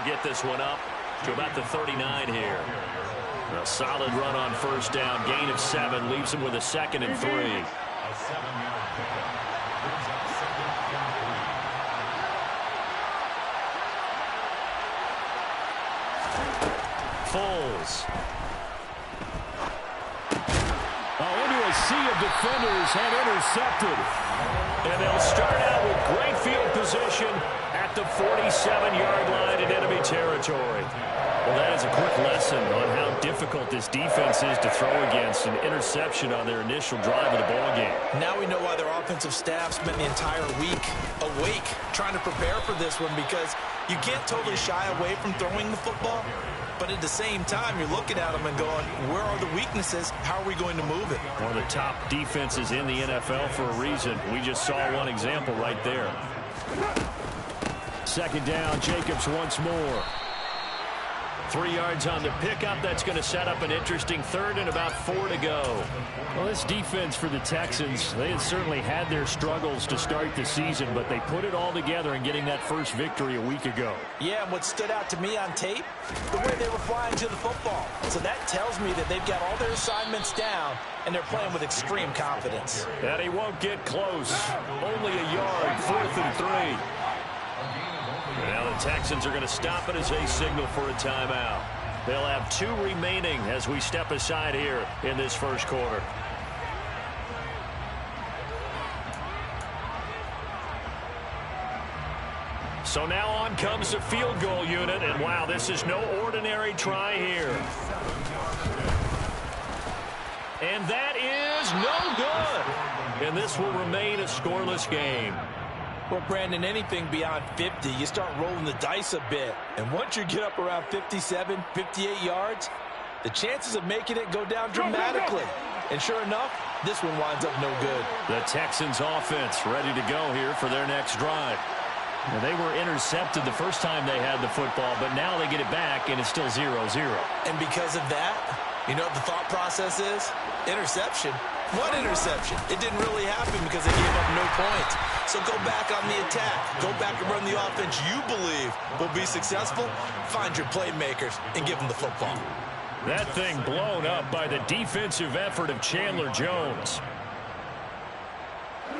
get this one up to about the 39 here. A solid run on first down. Gain of 7 leaves him with a 2nd and 3. Foles. Into a sea of defenders and intercepted. And they'll start out with great field position at the 47-yard line in enemy territory. Well, that is a quick lesson on how difficult this defense is to throw against. An interception on their initial drive of the ball game. Now we know why their offensive staff spent the entire week awake trying to prepare for this one, because you can't totally shy away from throwing the football. But at the same time, you're looking at them and going, where are the weaknesses? How are we going to move it? One of the top defenses in the NFL for a reason. We just saw one example right there. 2nd down, Jacobs once more. 3 yards on the pickup. That's going to set up an interesting 3rd and about 4 to go. Well, this defense for the Texans, they had certainly had their struggles to start the season, but they put it all together in getting that first victory a week ago. Yeah, and what stood out to me on tape, the way they were flying to the football. So that tells me that they've got all their assignments down, and they're playing with extreme confidence. And he won't get close. Only a yard, 4th and 3. Now the Texans are going to stop it as they signal for a timeout. They'll have 2 remaining as we step aside here in this first quarter. So now on comes the field goal unit, and wow, this is no ordinary try here. And that is no good. And this will remain a scoreless game. Well, Brandon, anything beyond 50, you start rolling the dice a bit. And once you get up around 57, 58 yards, the chances of making it go down dramatically. And sure enough, this one winds up no good. The Texans offense ready to go here for their next drive. Well, they were intercepted the first time they had the football, but now they get it back, and it's still 0-0. And because of that, you know what the thought process is? Interception. What interception? It didn't really happen because they gave up no points. So go back on the attack. Go back and run the offense you believe will be successful. Find your playmakers and give them the football. That thing blown up by the defensive effort of Chandler Jones.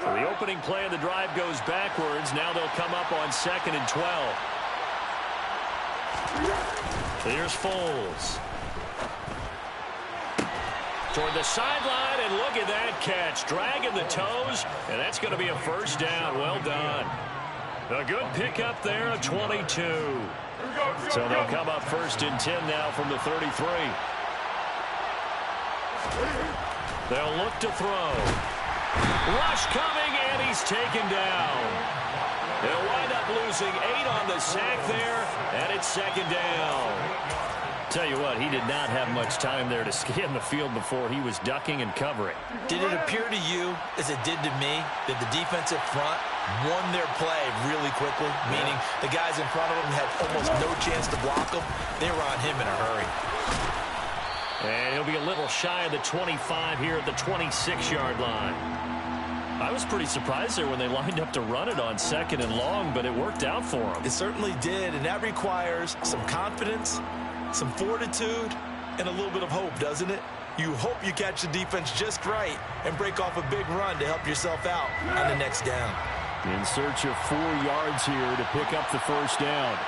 So the opening play of the drive goes backwards. Now they'll come up on 2nd and 12. Here's Foles. Toward the sideline, and look at that catch. Dragging the toes, and that's going to be a first down. Well done. A good pickup there, a 22. So they'll come up 1st and 10 now from the 33. They'll look to throw. Rush coming, and he's taken down. They'll wind up losing 8 on the sack there, and it's 2nd down. Tell you what, he did not have much time there to scan the field before he was ducking and covering. Did it appear to you, as it did to me, that the defensive front won their play really quickly? Meaning the guys in front of them had almost no chance to block them. They were on him in a hurry. And he'll be a little shy of the 25 here at the 26-yard line. I was pretty surprised there when they lined up to run it on 2nd and long, but it worked out for them. It certainly did, and that requires some confidence, some fortitude, and a little bit of hope, doesn't it? You hope you catch the defense just right and break off a big run to help yourself out on the next down. In search of 4 yards here to pick up the first down.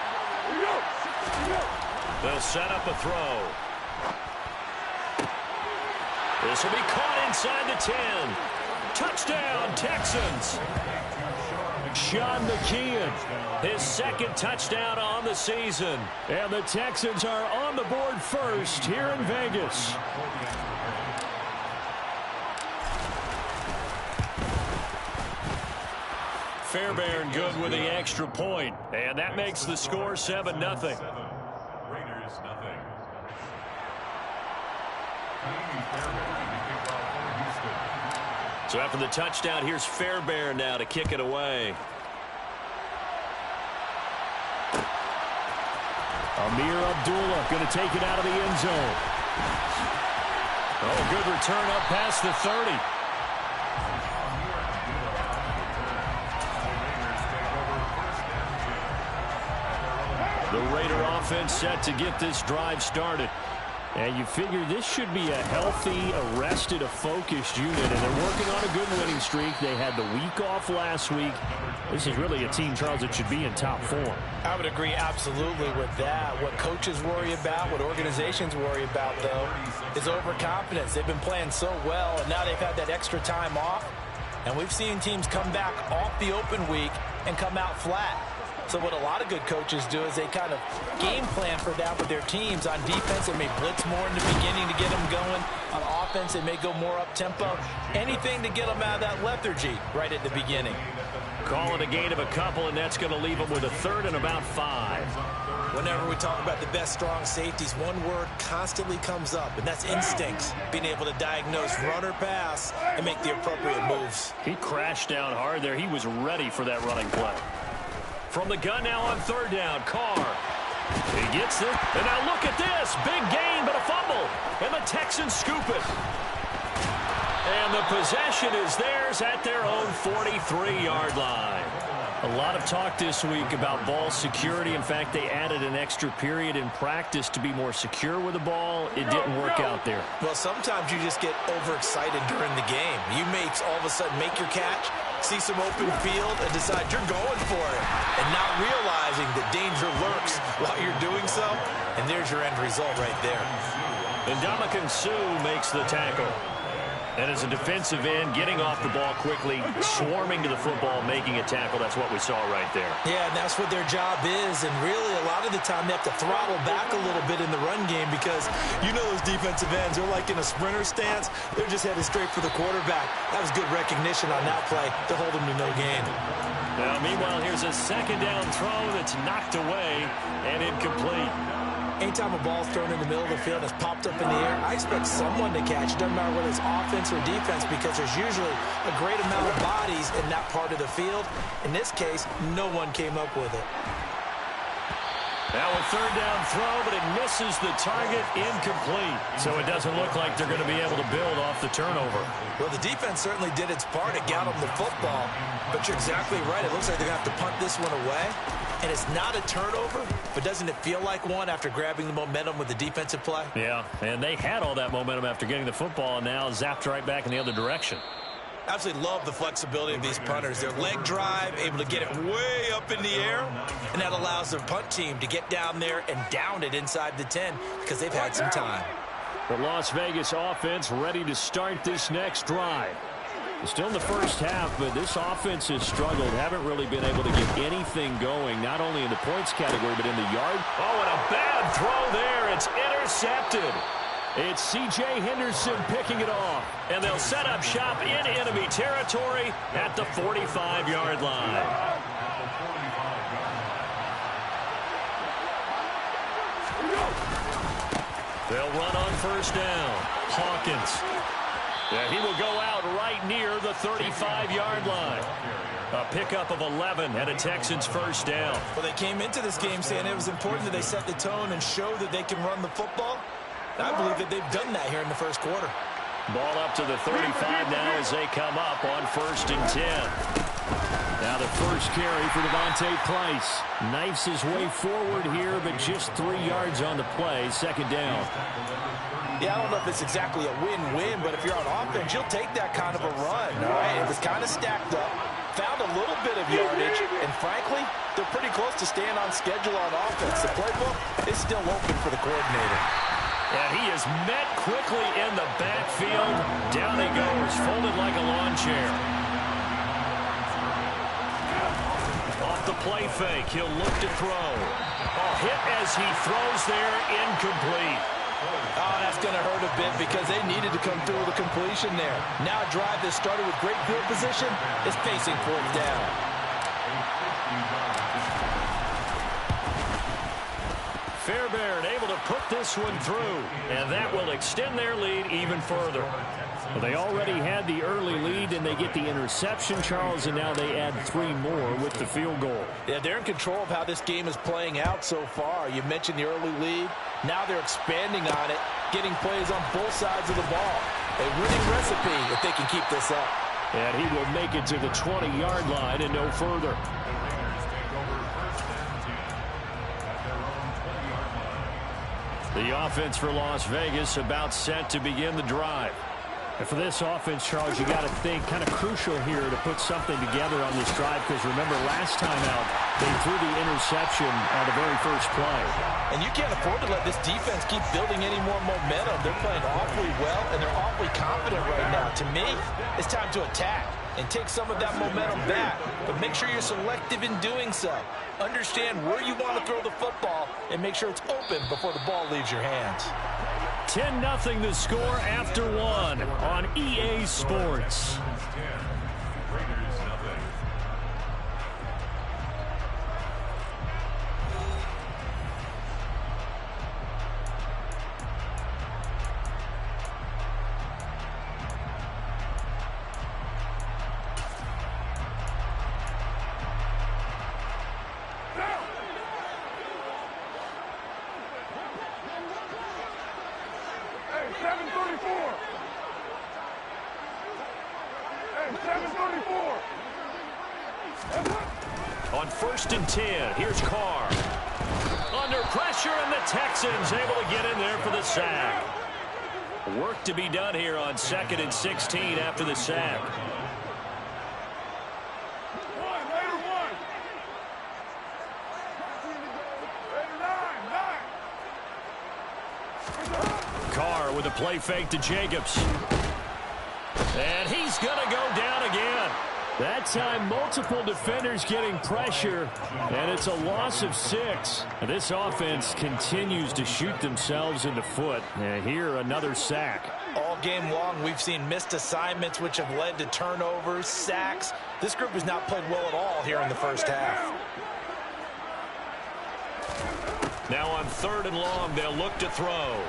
They'll set up a throw. This will be caught inside the 10. Touchdown, Texans. Sean McKeon, his 2nd touchdown on the season. And the Texans are on the board first here in Vegas. Fairbairn good with the extra point. And that makes the score 7-0. Raiders, So after the touchdown, here's Fairbairn now to kick it away. Amir Abdullah going to take it out of the end zone. Oh, good return up past the 30. The Raider offense set to get this drive started. And you figure this should be a healthy, arrested, a focused unit. And they're working on a good winning streak. They had the week off last week. This is really a team, Charles, that should be in top form. I would agree absolutely with that. What coaches worry about, what organizations worry about, though, is overconfidence. They've been playing so well, and now they've had that extra time off. And we've seen teams come back off the open week and come out flat. So what a lot of good coaches do is they kind of game plan for that with their teams. On defense, they may blitz more in the beginning to get them going. On offense, they may go more up-tempo. Anything to get them out of that lethargy right at the beginning. Call it a gain of a couple, and that's going to leave them with a third and about 5. Whenever we talk about the best strong safeties, one word constantly comes up, and that's instincts. Being able to diagnose run or pass and make the appropriate moves. He crashed down hard there. He was ready for that running play. From the gun now on third down, Carr. He gets it, and now look at this. Big gain, but a fumble, and the Texans scoop it. And the possession is theirs at their own 43-yard line. A lot of talk this week about ball security. In fact, they added an extra period in practice to be more secure with the ball. It didn't work out there. Well, sometimes you just get overexcited during the game. You may all of a sudden make your catch, see some open field, and decide you're going for it, and not realizing that danger lurks while you're doing so. And there's your end result right there. And Ndamukong Suh makes the tackle. And as a defensive end, getting off the ball quickly, swarming to the football, making a tackle, that's what we saw right there. Yeah, and that's what their job is. And really, a lot of the time, they have to throttle back a little bit in the run game because you know those defensive ends, they're like in a sprinter stance. They're just headed straight for the quarterback. That was good recognition on that play to hold them to no gain. Now, meanwhile, here's a second down throw that's knocked away and incomplete. Anytime a ball's thrown in the middle of the field and it's popped up in the air, I expect someone to catch. It doesn't matter whether it's offense or defense because there's usually a great amount of bodies in that part of the field. In this case, no one came up with it. Now a third down throw, but it misses the target, incomplete. So it doesn't look like they're going to be able to build off the turnover. Well, the defense certainly did its part. It got them the football. But you're exactly right. It looks like they're going to have to punt this one away. And it's not a turnover, but doesn't it feel like one after grabbing the momentum with the defensive play? Yeah, and they had all that momentum after getting the football and now zapped right back in the other direction. Absolutely love the flexibility of these punters. Their leg drive, able to get it way up in the air, and that allows their punt team to get down there and down it inside the 10 because they've had some time. The Las Vegas offense ready to start this next drive. Still in the first half, but this offense has struggled. Haven't really been able to get anything going, not only in the points category, but in the yard. Oh, and a bad throw there. It's intercepted. It's C.J. Henderson picking it off. And they'll set up shop in enemy territory at the 45-yard line. They'll run on first down. Hawkins. Yeah, he will go out right near the 35-yard line. A pickup of 11 and a Texans first down. Well, they came into this game saying it was important that they set the tone and show that they can run the football. I believe that they've done that here in the first quarter. Ball up to the 35 now as they come up on 1st and 10. Now the first carry for Devontae Price. Knifes his way forward here, but just 3 yards on the play. Second down. Yeah, I don't know if it's exactly a win-win, but if you're on offense, you'll take that kind of a run. All right, it was kind of stacked up, found a little bit of yardage, and frankly, they're pretty close to staying on schedule on offense. The playbook is still open for the coordinator. And he is met quickly in the backfield. Down he goes, folded like a lawn chair. Off the play fake, he'll look to throw. Oh, hit as he throws there, incomplete. Oh, that's going to hurt a bit because they needed to come through with a completion there. Now a drive that started with great field position is facing 4th down. Fairbairn able to put this one through, and that will extend their lead even further. Well, they already had the early lead, and they get the interception, Charles, and now they add 3 more with the field goal. Yeah, they're in control of how this game is playing out so far. You mentioned the early lead. Now they're expanding on it, getting plays on both sides of the ball. A winning recipe if they can keep this up. And he will make it to the 20-yard line and no further. The offense for Las Vegas about set to begin the drive. And for this offense, Charles, you got to think kind of crucial here to put something together on this drive, because remember last time out they threw the interception on the very first play. And you can't afford to let this defense keep building any more momentum. They're playing awfully well, and they're awfully confident right now. To me, it's time to attack and take some of that momentum back. But make sure you're selective in doing so. Understand where you want to throw the football and make sure it's open before the ball leaves your hands. 10-0 the score after one on EA Sports. On 1st and 10, here's Carr. Under pressure, and the Texans able to get in there for the sack. Work to be done here on 2nd and 16 after the sack. Carr with a play fake to Jacobs. And he's going to go down again. That time, multiple defenders getting pressure, and it's a loss of 6. This offense continues to shoot themselves in the foot. And here, another sack. All game long, we've seen missed assignments, which have led to turnovers, sacks. This group has not played well at all here in the first half. Now on 3rd and long, they'll look to throw.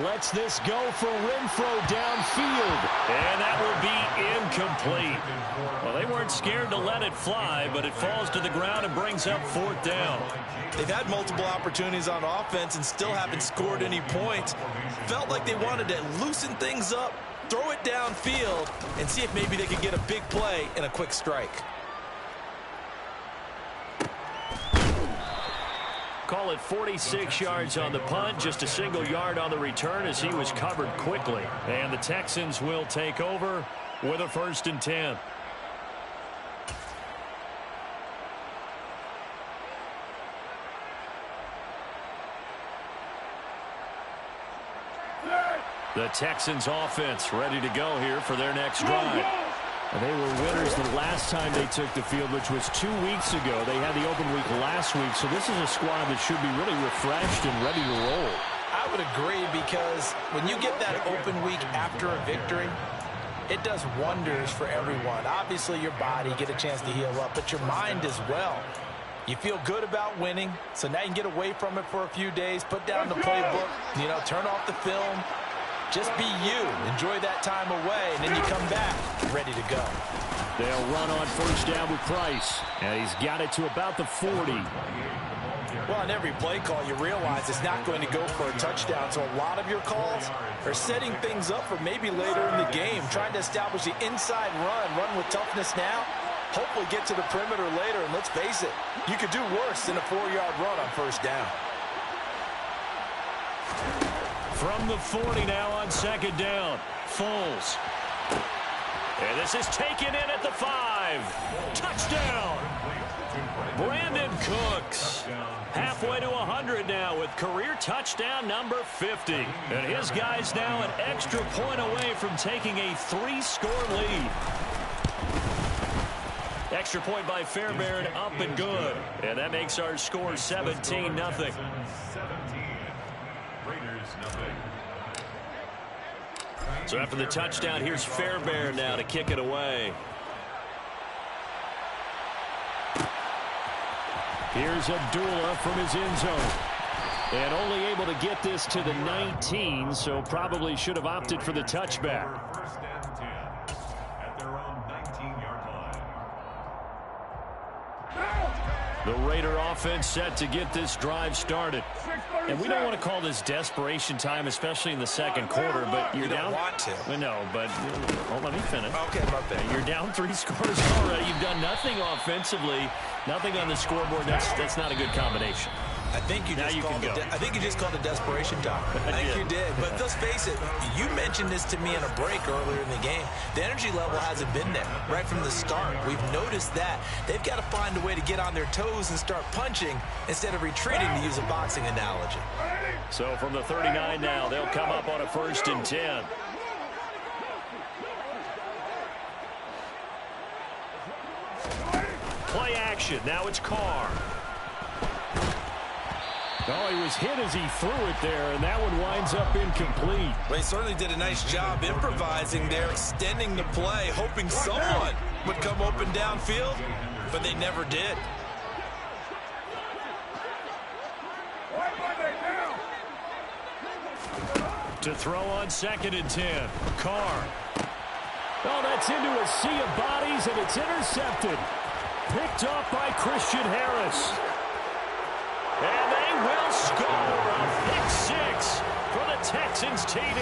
Lets this go for Renfro downfield. And that will be incomplete. Well, they weren't scared to let it fly, but it falls to the ground and brings up 4th down. They've had multiple opportunities on offense and still haven't scored any points. Felt like they wanted to loosen things up, throw it downfield, and see if maybe they could get a big play and a quick strike. Call it 46 yards on the punt, just a single yard on the return as he was covered quickly. And the Texans will take over with a 1st and 10. The Texans offense ready to go here for their next drive. And they were winners the last time they took the field, which was 2 weeks ago. They had the open week last week, so this is a squad that should be really refreshed and ready to roll. I would agree, because when you get that open week after a victory, it does wonders for everyone. Obviously, your body get a chance to heal up, but your mind as well. You feel good about winning, so now you can get away from it for a few days, put down the playbook, turn off the film. Just be you. Enjoy that time away, and then you come back ready to go. They'll run on 1st down with Price, and he's got it to about the 40. Well, on every play call, you realize it's not going to go for a touchdown, so a lot of your calls are setting things up for maybe later in the game, trying to establish the inside run with toughness now, hopefully get to the perimeter later, and let's face it, you could do worse than a 4-yard run on 1st down. From the 40 now on 2nd down, Foles. And this is taken in at the 5. Touchdown! Brandon Cooks. Halfway to 100 now with career touchdown number 50. And his guys now an extra point away from taking a 3-score lead. Extra point by Fairbairn, up and good. And that makes our score 17-0. So after the touchdown, here's Fairbairn now to kick it away. Here's Abdullah from his end zone. And only able to get this to the 19, so probably should have opted for the touchback. First and 10 at their own 19-yard line. The Raider offense set to get this drive started. And we don't want to call this desperation time, especially in the second quarter, but you're down. You don't want to. Well, no, but let me finish. Okay, my bad. You're down 3 scores already. You've done nothing offensively, nothing on the scoreboard. That's not a good combination. I think you just called a desperation time. I think you did. But let's face it, you mentioned this to me in a break earlier in the game. The energy level hasn't been there right from the start. We've noticed that. They've got to find a way to get on their toes and start punching instead of retreating, to use a boxing analogy. So from the 39 now, they'll come up on a 1st and 10. Play action. Now it's Carr. Oh, he was hit as he threw it there, and that one winds up incomplete. Well, he certainly did a nice job improvising there, extending the play, hoping someone would come open downfield, but they never did. To throw on 2nd and 10. Carr. Oh, that's into a sea of bodies, and it's intercepted. Picked off by Christian Harris. And they will score a pick 6 for the Texans TD.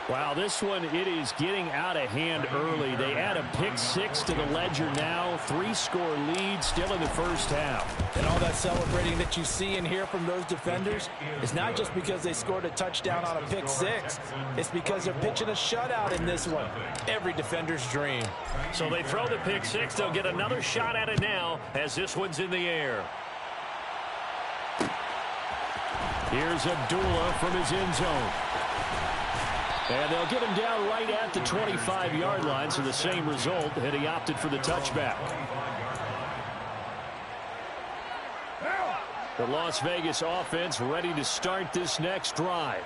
Wow, this one, it is getting out of hand early. They add a pick 6 to the ledger now. 3-score lead still in the first half. And all that celebrating that you see and hear from those defenders is not just because they scored a touchdown on a pick 6. It's because they're pitching a shutout in this one. Every defender's dream. So they throw the pick 6. They'll get another shot at it now as this one's in the air. Here's Abdullah from his end zone. And they'll get him down right at the 25-yard line, so the same result, and he opted for the touchback. The Las Vegas offense ready to start this next drive.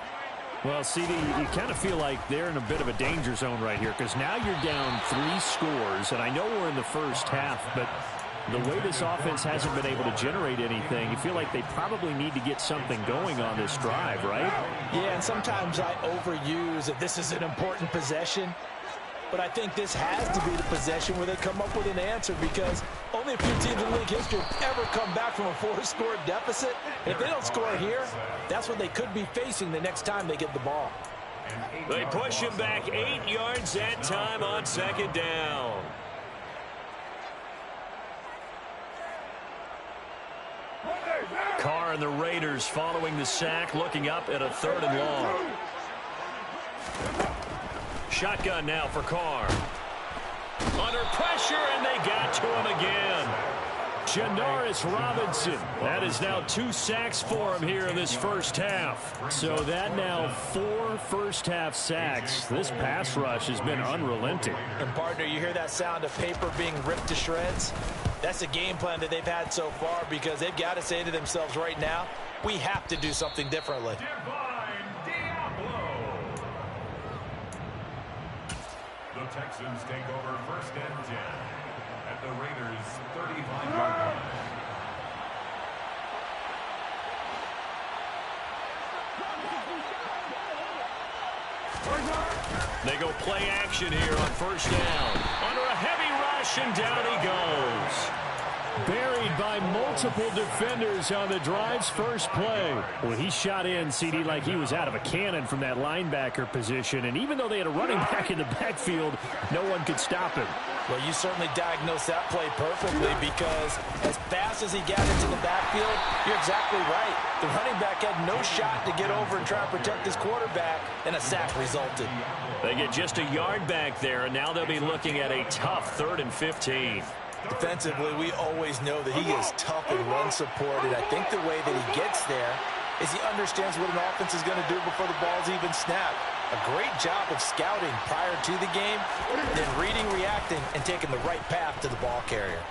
Well, CD, you kind of feel like they're in a bit of a danger zone right here, because now you're down 3 scores, and I know we're in the first half, but the way this offense hasn't been able to generate anything, you feel like they probably need to get something going on this drive, right? Yeah, and sometimes I overuse that this is an important possession, but I think this has to be the possession where they come up with an answer, because only a few teams in league history have ever come back from a 4-score deficit. And if they don't score here, that's what they could be facing the next time they get the ball. They push him back 8 yards that time on 2nd down. Carr and the Raiders following the sack, looking up at a 3rd and long. Shotgun now for Carr. Under pressure, and they got to him again. Janoris Robinson. That is now 2 sacks for him here in this first half. So that now 4 first-half sacks. This pass rush has been unrelenting. And, partner, you hear that sound of paper being ripped to shreds? That's a game plan that they've had so far, because they've got to say to themselves right now, we have to do something differently. The Texans take over 1st and 10 at the Raiders' 35-yard line. They go play action here on 1st down. Under a heavy rush, and down he goes. Buried by multiple defenders on the drive's first play. Well, he shot in, CD, like he was out of a cannon from that linebacker position. And even though they had a running back in the backfield, no one could stop him. Well, you certainly diagnosed that play perfectly, because as fast as he got into the backfield, you're exactly right. The running back had no shot to get over and try and protect his quarterback, and a sack resulted. They get just a yard back there, and now they'll be looking at a tough 3rd and 15. Defensively, we always know that he is tough and run supported. I think the way that he gets there is he understands what an offense is going to do before the ball's even snapped. A great job of scouting prior to the game, then reading, reacting, and taking the right path to the ball carrier.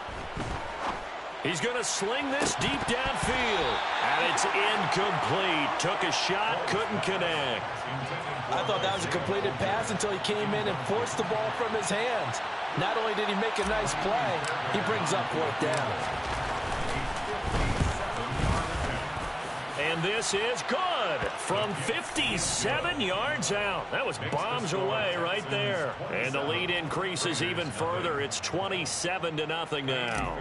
He's going to sling this deep downfield, and it's incomplete. Took a shot, couldn't connect. I thought that was a completed pass until he came in and forced the ball from his hands. Not only did he make a nice play, he brings up 4th down. And this is good from 57 yards out. That was bombs away right there. And the lead increases even further. It's 27-0 now.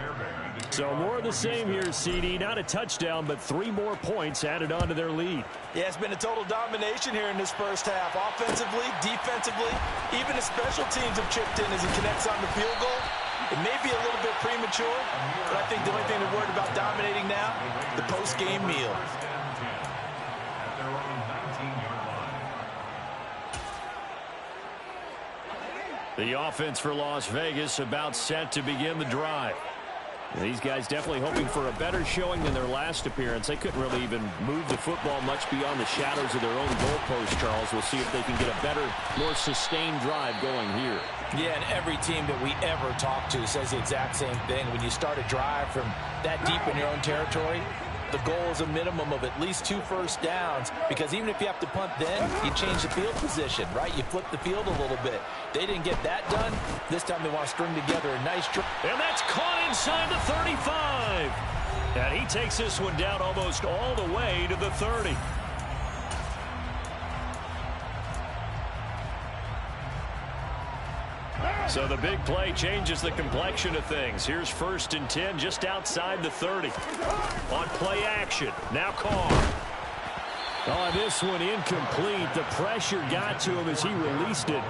So more of the same here, CD. Not a touchdown, but 3 more points added on to their lead. Yeah, it's been a total domination here in this first half. Offensively, defensively, even the special teams have chipped in as he connects on the field goal. It may be a little bit premature, but I think the only thing they're worried about dominating now, the post-game meal. At their own 19-yard line. The offense for Las Vegas about set to begin the drive. These guys definitely hoping for a better showing than their last appearance. They couldn't really even move the football much beyond the shadows of their own goalpost, Charles. We'll see if they can get a better, more sustained drive going here. Yeah, and every team that we ever talk to says the exact same thing. When you start a drive from that deep in your own territory, the goal is a minimum of at least 2 first downs, because even if you have to punt then, you change the field position, right? You flip the field a little bit. They didn't get that done. This time they want to string together a nice drive. And that's caught inside the 35. And he takes this one down almost all the way to the 30. So the big play changes the complexion of things. Here's 1st and 10 just outside the 30. On play action. Now Carr. Oh, this one incomplete. The pressure got to him as he released it.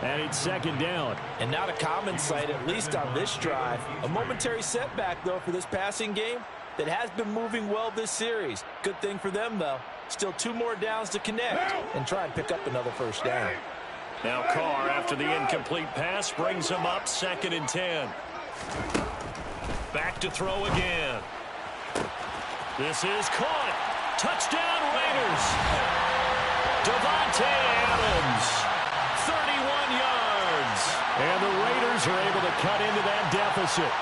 And it's 2nd down. And not a common sight, at least on this drive. A momentary setback, though, for this passing game that has been moving well this series. Good thing for them, though. Still 2 more downs to connect and try and pick up another first down. Now Carr, after the incomplete pass, brings him up 2nd and 10. Back to throw again. This is caught. Touchdown Raiders. Davante Adams, 31 yards. And the Raiders are able to cut into that deficit.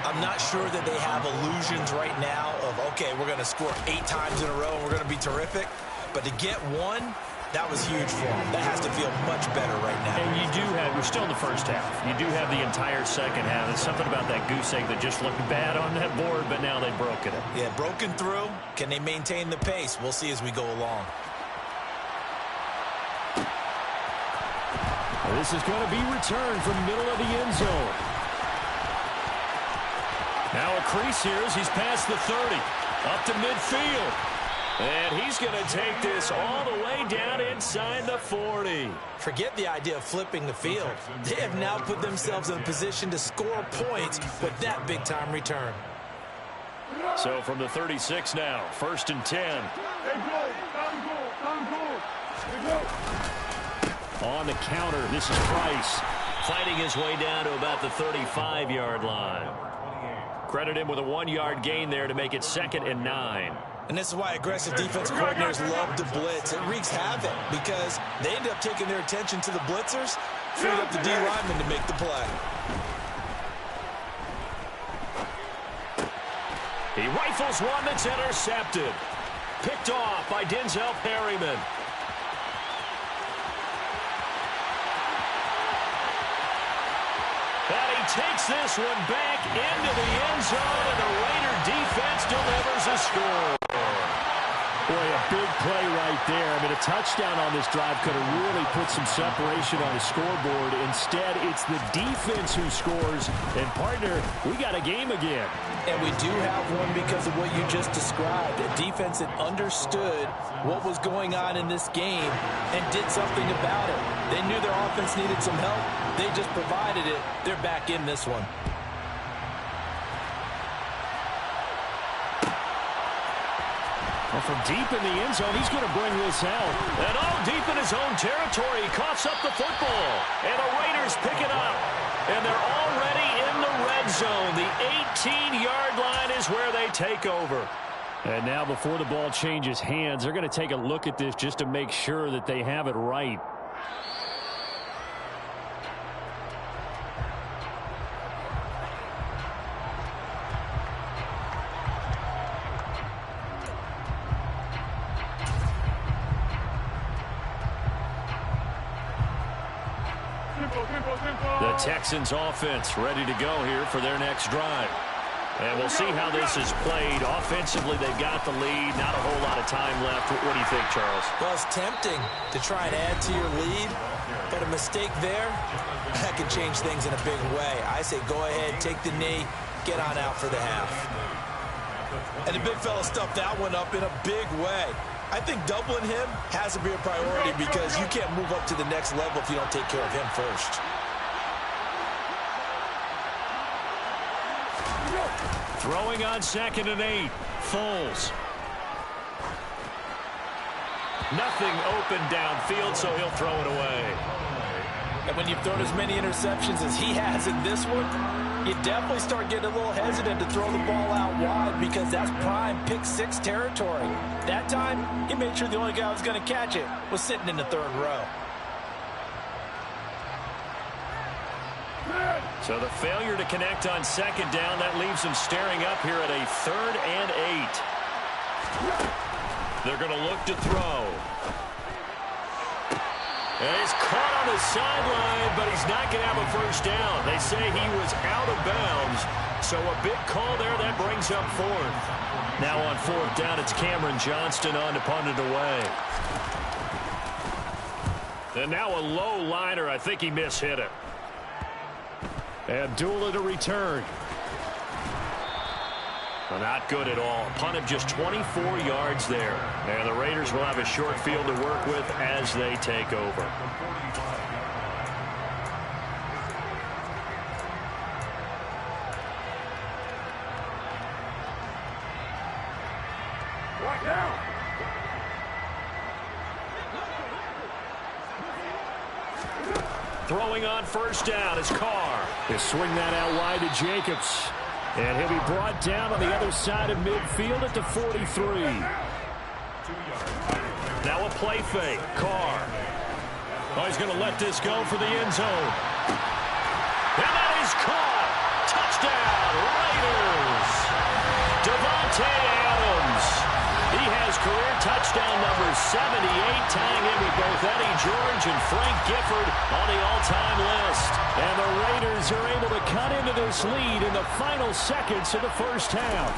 I'm not sure that they have illusions right now of, okay, we're going to score 8 times in a row and we're going to be terrific. But to get one, that was huge for them. That has to feel much better right now. And you do have, we're still in the first half. You do have the entire second half. There's something about that goose egg that just looked bad on that board, but now they've broken it. Yeah, broken through. Can they maintain the pace? We'll see as we go along. This is going to be returned from middle of the end zone. Now a crease here as he's past the 30. Up to midfield. And he's going to take this all the way down inside the 40. Forget the idea of flipping the field. They have now put themselves in a position to score points with that big-time return. So from the 36 now, 1st and 10. On the counter, this is Price. Fighting his way down to about the 35-yard line. Credit him with a 1-yard gain there to make it 2nd and 9. And this is why aggressive defensive coordinators love to blitz. It wreaks havoc because they end up taking their attention to the blitzers, freeing up the D lineman to make the play. He rifles one that's intercepted. Picked off by Denzel Perryman. And he takes this one back into the end zone, and the Raider defense delivers a score. Boy, a big play right there. I mean, a touchdown on this drive could have really put some separation on the scoreboard. Instead, it's the defense who scores. And, partner, we got a game again. And we do have one because of what you just described. A defense that understood what was going on in this game and did something about it. They knew their offense needed some help. They just provided it. They're back in this one. Well, from deep in the end zone, he's going to bring this out. And deep in his own territory, he coughs up the football. And the Raiders pick it up. And they're already in the red zone. The 18-yard line is where they take over. And now before the ball changes hands, they're going to take a look at this just to make sure that they have it right. The Texans offense ready to go here for their next drive. And we'll see how this is played. Offensively, they've got the lead. Not a whole lot of time left. What do you think, Charles? Well, it's tempting to try and add to your lead, but a mistake there, that could change things in a big way. I say go ahead, take the knee, get on out for the half. And the big fella stuffed that one up in a big way. I think doubling him has to be a priority because you can't move up to the next level if you don't take care of him first. Throwing on 2nd and 8. Foles. Nothing open downfield, so he'll throw it away. And when you've thrown as many interceptions as he has in this one, you definitely start getting a little hesitant to throw the ball out wide because that's prime pick 6 territory. That time, he made sure the only guy who was going to catch it was sitting in the 3rd row. So the failure to connect on 2nd down, that leaves him staring up here at a 3rd and 8. They're going to look to throw. And he's caught on the sideline, but he's not going to have a first down. They say he was out of bounds, so a big call there. That brings up 4th. Now on 4th down, it's Cameron Johnston on to punt it away. And now a low liner. I think he mishit it. Abdullah to return. Well, not good at all. Punt of just 24 yards there. And the Raiders will have a short field to work with as they take over. Right now. Throwing on 1st down is Carr. He'll swing that out wide to Jacobs. And he'll be brought down on the other side of midfield at the 43. Now a play fake. Carr. Oh, he's going to let this go for the end zone. And that is caught. Touchdown, Raiders. Devontae Adams. He has career touchdown number 78, tying in with both Eddie George and Frank Gifford on the all-time list. And the Raiders are able to cut into this lead in the final seconds of the 1st half.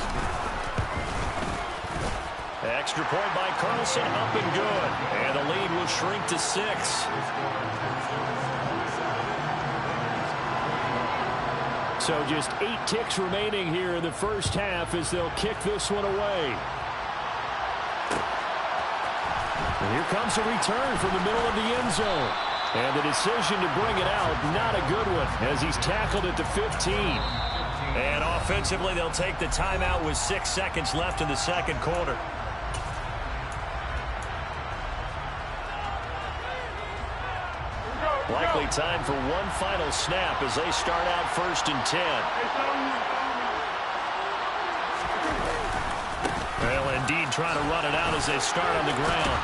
Extra point by Carlson, up and good. And the lead will shrink to 6. So just 8 ticks remaining here in the 1st half as they'll kick this one away. And here comes a return from the middle of the end zone. And the decision to bring it out, not a good one, as he's tackled at the 15. And offensively, they'll take the timeout with 6 seconds left in the 2nd quarter. Likely time for one final snap as they start out 1st and 10. Well, indeed, trying to run it out as they start on the ground.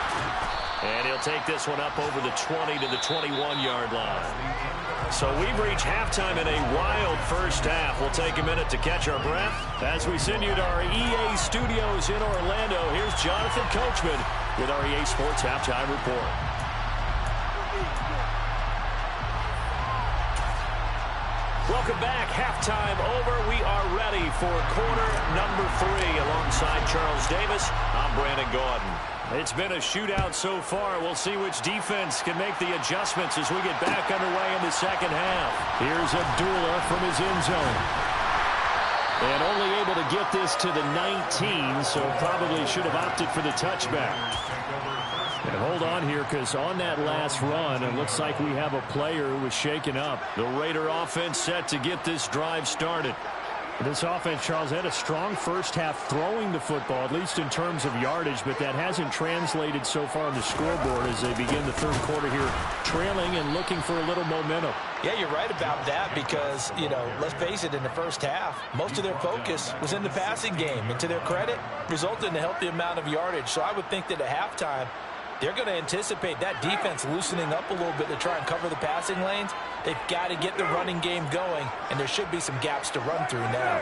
And he'll take this one up over the 20 to the 21-yard line. So we've reached halftime in a wild 1st half. We'll take a minute to catch our breath as we send you to our EA studios in Orlando. Here's Jonathan Coachman with our EA Sports Halftime Report. Welcome back. Halftime over. We are ready for quarter number 3. Alongside Charles Davis, I'm Brandon Gordon. It's been a shootout so far. We'll see which defense can make the adjustments as we get back underway in the 2nd half. Here's Abdullah from his end zone. And only able to get this to the 19, so probably should have opted for the touchback. And hold on here, because on that last run, it looks like we have a player who was shaken up. The Raider offense set to get this drive started. This offense, Charles, had a strong 1st half throwing the football, at least in terms of yardage, but that hasn't translated so far on the scoreboard as they begin the 3rd quarter here, trailing and looking for a little momentum. Yeah, you're right about that because, let's face it, in the 1st half, most of their focus was in the passing game. And to their credit, resulted in a healthy amount of yardage. So I would think that at halftime, they're going to anticipate that defense loosening up a little bit to try and cover the passing lanes. They've got to get the running game going, and there should be some gaps to run through now.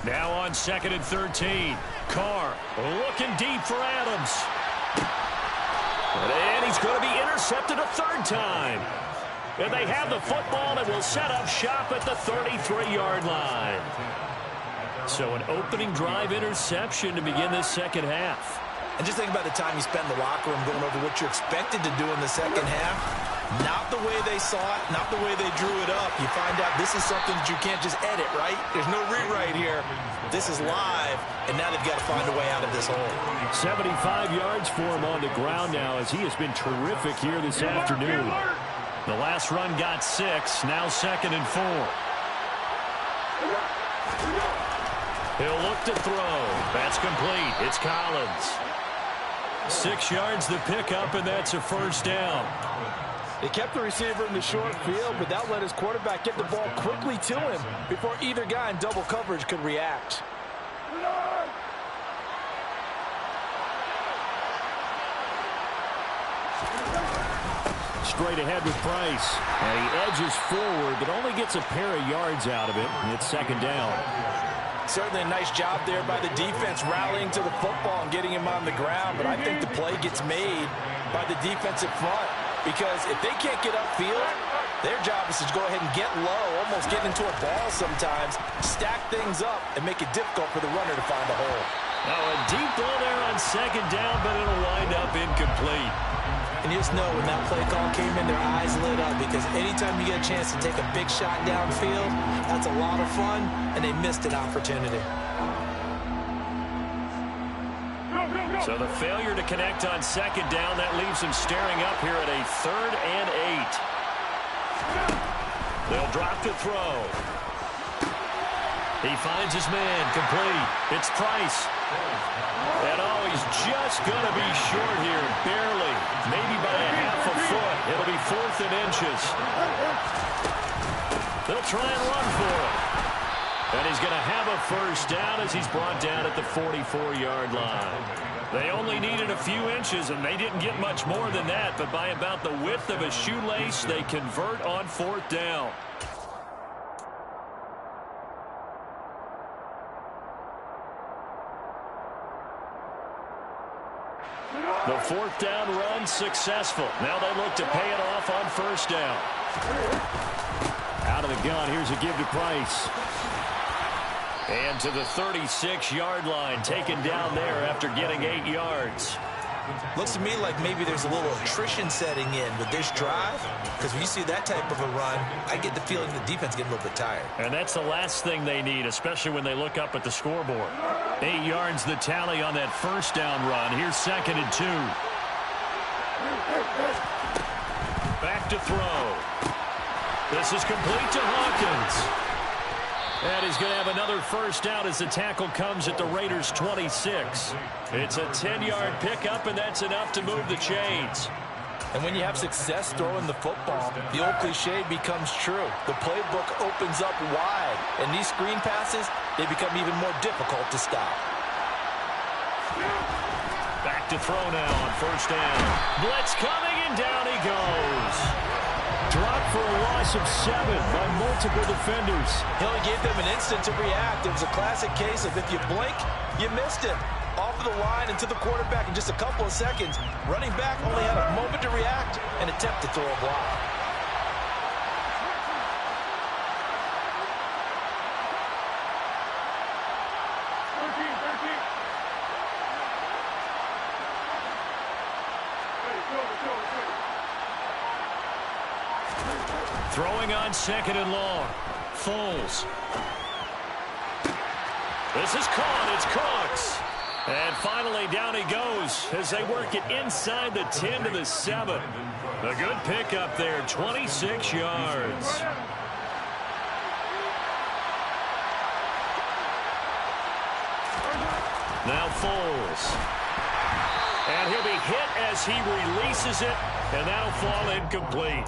Now on 2nd and 13. Carr looking deep for Adams. And he's going to be intercepted a 3rd time. And they have the football and will set up shop at the 33-yard line. So an opening drive interception to begin this 2nd half. And just think about the time you spend in the locker room going over what you're expected to do in the 2nd half. Not the way they saw it, not the way they drew it up. You find out this is something that you can't just edit, right? There's no rewrite here. This is live, and now they've got to find a way out of this hole. 75 yards for him on the ground now as he has been terrific here this afternoon. The last run got 6, now 2nd and 4. He'll look to throw. That's complete. It's Collins. 6 yards the pickup, and that's a first down. They kept the receiver in the short field, but that let his quarterback get the ball quickly to him before either guy in double coverage could react. Straight ahead with Price. And he edges forward, but only gets a pair of yards out of it. And it's second down. Certainly a nice job there by the defense rallying to the football and getting him on the ground, but I think the play gets made by the defensive front because if they can't get upfield, their job is to go ahead and get low, almost get into a ball sometimes, stack things up, and make it difficult for the runner to find a hole. Now a deep ball there on second down, but it'll wind up incomplete. And you just know when that play call came in, their eyes lit up because anytime you get a chance to take a big shot downfield, that's a lot of fun, and they missed an opportunity. So the failure to connect on second down, that leaves them staring up here at a 3rd and 8. They'll drop to throw. He finds his man, complete. It's Price. And oh, he's just going to be short here, barely. Maybe by a half a foot. It'll be 4th and inches. They'll try and run for it. And he's going to have a first down as he's brought down at the 44-yard line. They only needed a few inches, and they didn't get much more than that. But by about the width of a shoelace, they convert on 4th down. The 4th down run successful. Now they look to pay it off on 1st down. Out of the gun, here's a give to Price. And to the 36-yard line, taken down there after getting 8 yards. Looks to me like maybe there's a little attrition setting in with this drive, because when you see that type of a run, I get the feeling the defense getting a little bit tired. And that's the last thing they need, especially when they look up at the scoreboard. 8 yards the tally on that 1st down run. Here's 2nd and 2. Back to throw. This is complete to Hawkins. And he's going to have another first down as the tackle comes at the Raiders' 26. It's a 10-yard pickup, and that's enough to move the chains. And when you have success throwing the football, the old cliche becomes true. The playbook opens up wide, and these screen passes, they become even more difficult to stop. Back to throw now on 1st down. Blitz coming, and down he goes. Dropped for a loss of 7 by multiple defenders. He only gave them an instant to react. It was a classic case of if you blink, you missed it. Off of the line and to the quarterback in just a couple of seconds. Running back only had a moment to react and attempt to throw a block. Throwing on 2nd and long. Foles. This is caught. It's Cooks. And finally down he goes as they work it inside the 10 to the 7. A good pickup there, 26 yards. Now Foles. And he'll be hit as he releases it, and that'll fall incomplete.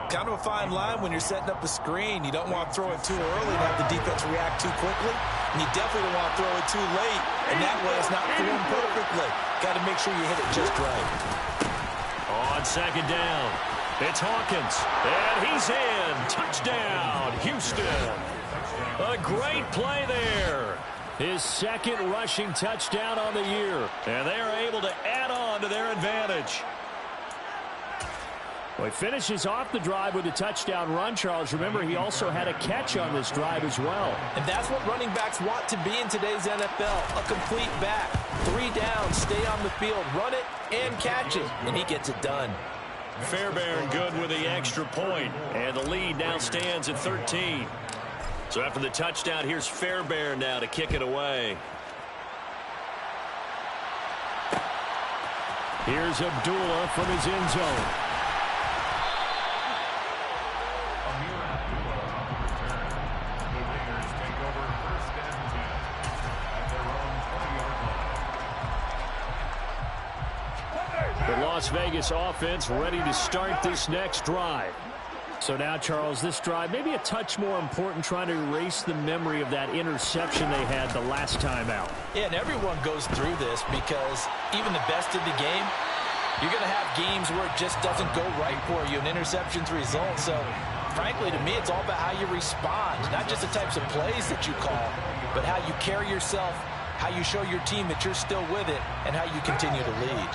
Kind of a fine line when you're setting up a screen. You don't want to throw it too early and have the defense react too quickly. And you definitely don't want to throw it too late, and that way it's not thrown perfectly. Got to make sure you hit it just right. On 2nd down, it's Hawkins, and he's in. Touchdown, Houston. A great play there. His 2nd rushing touchdown on the year, and they are able to add on to their advantage. Well, he finishes off the drive with a touchdown run, Charles. Remember, he also had a catch on this drive as well. And that's what running backs want to be in today's NFL, a complete back. 3 downs, stay on the field, run it, and catch it, and he gets it done. Fairbairn good with the extra point, and the lead now stands at 13. So after the touchdown, here's Fairbairn now to kick it away. Here's Abdullah from his end zone. Las Vegas offense ready to start this next drive. So now, Charles, this drive maybe a touch more important, trying to erase the memory of that interception they had the last time out. Yeah, and everyone goes through this because even the best of the game, you're going to have games where it just doesn't go right for you, and interceptions result. So, frankly, to me, it's all about how you respond, not just the types of plays that you call, but how you carry yourself, how you show your team that you're still with it, and how you continue to lead.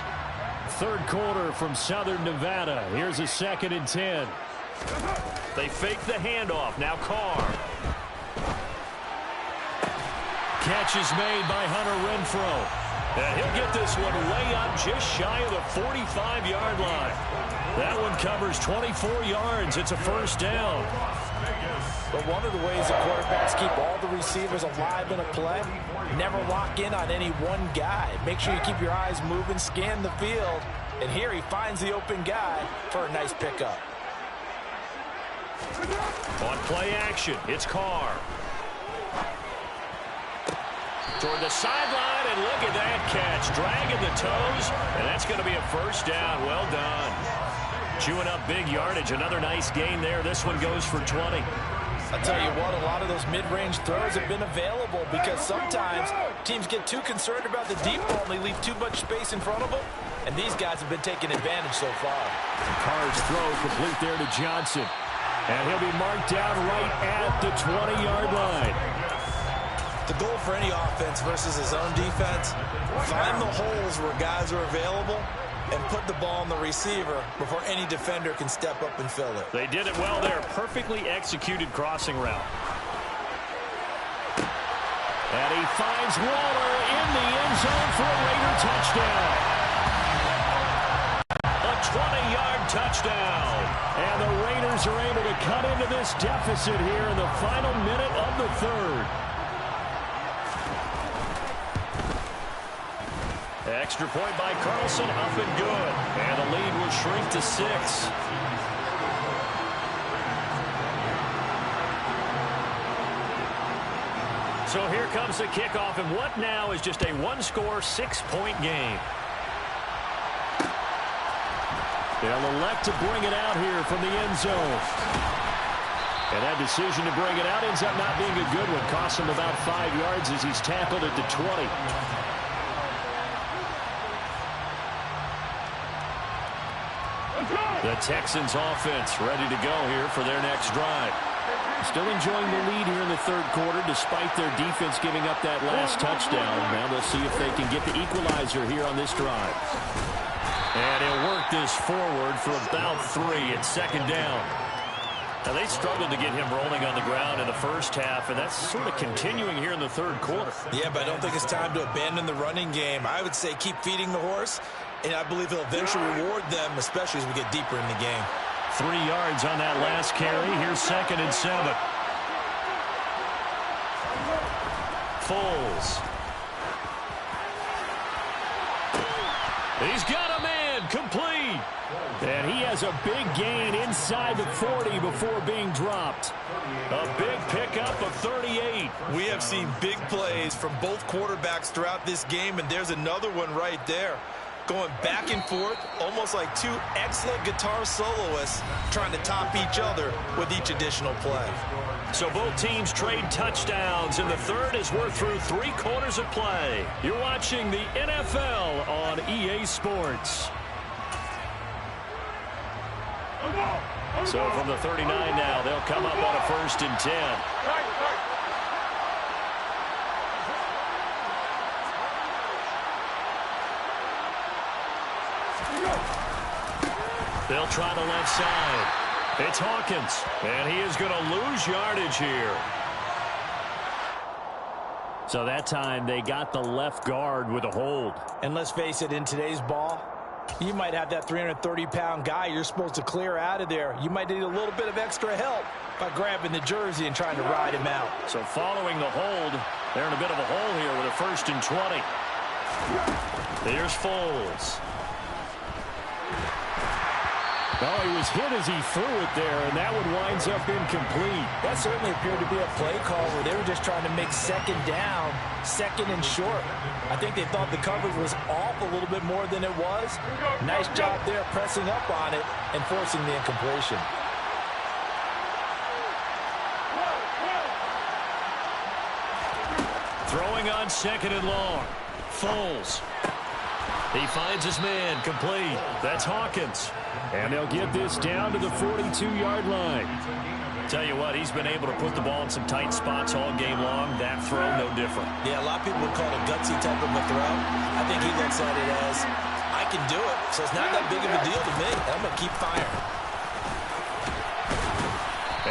Third quarter from Southern Nevada. Here's a 2nd and 10. They fake the handoff. Now Carr. Catch is made by Hunter Renfrow. And he'll get this one way up just shy of the 45-yard line. That one covers 24 yards. It's a first down. But one of the ways the quarterbacks keep all the receivers alive in a play, never lock in on any one guy. Make sure you keep your eyes moving, scan the field. And here he finds the open guy for a nice pickup. On play action, it's Carr. Toward the sideline, and look at that catch. Dragging the toes, and that's going to be a first down. Well done. Chewing up big yardage. Another nice gain there. This one goes for 20. I'll tell you what, a lot of those mid-range throws have been available because sometimes teams get too concerned about the deep ball and they leave too much space in front of them, and these guys have been taking advantage so far. Carr's throw complete there to Johnson. And he'll be marked down right at the 20-yard line. The goal for any offense versus his own defense, find the holes where guys are available and put the ball on the receiver before any defender can step up and fill it. They did it well there. Perfectly executed crossing route. And he finds Waller in the end zone for a Raider touchdown. A 20-yard touchdown. And the Raiders are able to cut into this deficit here in the final minute of the third. Extra point by Carlson, up and good. And the lead will shrink to 6. So here comes the kickoff, and what now is just a one-score, 6-point game. They'll elect to bring it out here from the end zone. And that decision to bring it out ends up not being a good one. Costs him about 5 yards as he's tackled at the 20. The Texans offense ready to go here for their next drive. Still enjoying the lead here in the third quarter despite their defense giving up that last touchdown. Now they'll see if they can get the equalizer here on this drive. And he'll work this forward for about 3 at 2nd down. Now they struggled to get him rolling on the ground in the first half, and that's sort of continuing here in the third quarter. Yeah, but I don't think it's time to abandon the running game. I would say keep feeding the horse, and I believe he'll eventually reward them, especially as we get deeper in the game. 3 yards on that last carry. Here's 2nd and 7. Foles. He's got a man, complete. And he has a big gain inside the 40 before being dropped. A big pickup of 38. We have seen big plays from both quarterbacks throughout this game, and there's another one right there. Going back and forth, almost like two excellent guitar soloists trying to top each other with each additional play. So both teams trade touchdowns in the third as we're through 3 quarters of play. You're watching the NFL on EA Sports. So from the 39 now, they'll come up on a 1st and 10. They'll try the left side. It's Hawkins, and he is going to lose yardage here. So that time they got the left guard with a hold. And let's face it, in today's ball, you might have that 330-pound guy you're supposed to clear out of there. You might need a little bit of extra help by grabbing the jersey and trying to ride him out. So following the hold, they're in a bit of a hole here with a 1st and 20. Here's Foles. Oh, he was hit as he threw it there, and that one winds up incomplete. That certainly appeared to be a play call where they were just trying to make second down, second and short. I think they thought the coverage was off a little bit more than it was. Nice job there pressing up on it and forcing the incompletion. Throwing on second and long. Foles. He finds his man, complete. That's Hawkins. And they'll get this down to the 42-yard line. Tell you what, he's been able to put the ball in some tight spots all game long. That throw, no different. Yeah, a lot of people would call it a gutsy type of a throw. I think he looks at it as, I can do it, so it's not that big of a deal to me. I'm going to keep firing.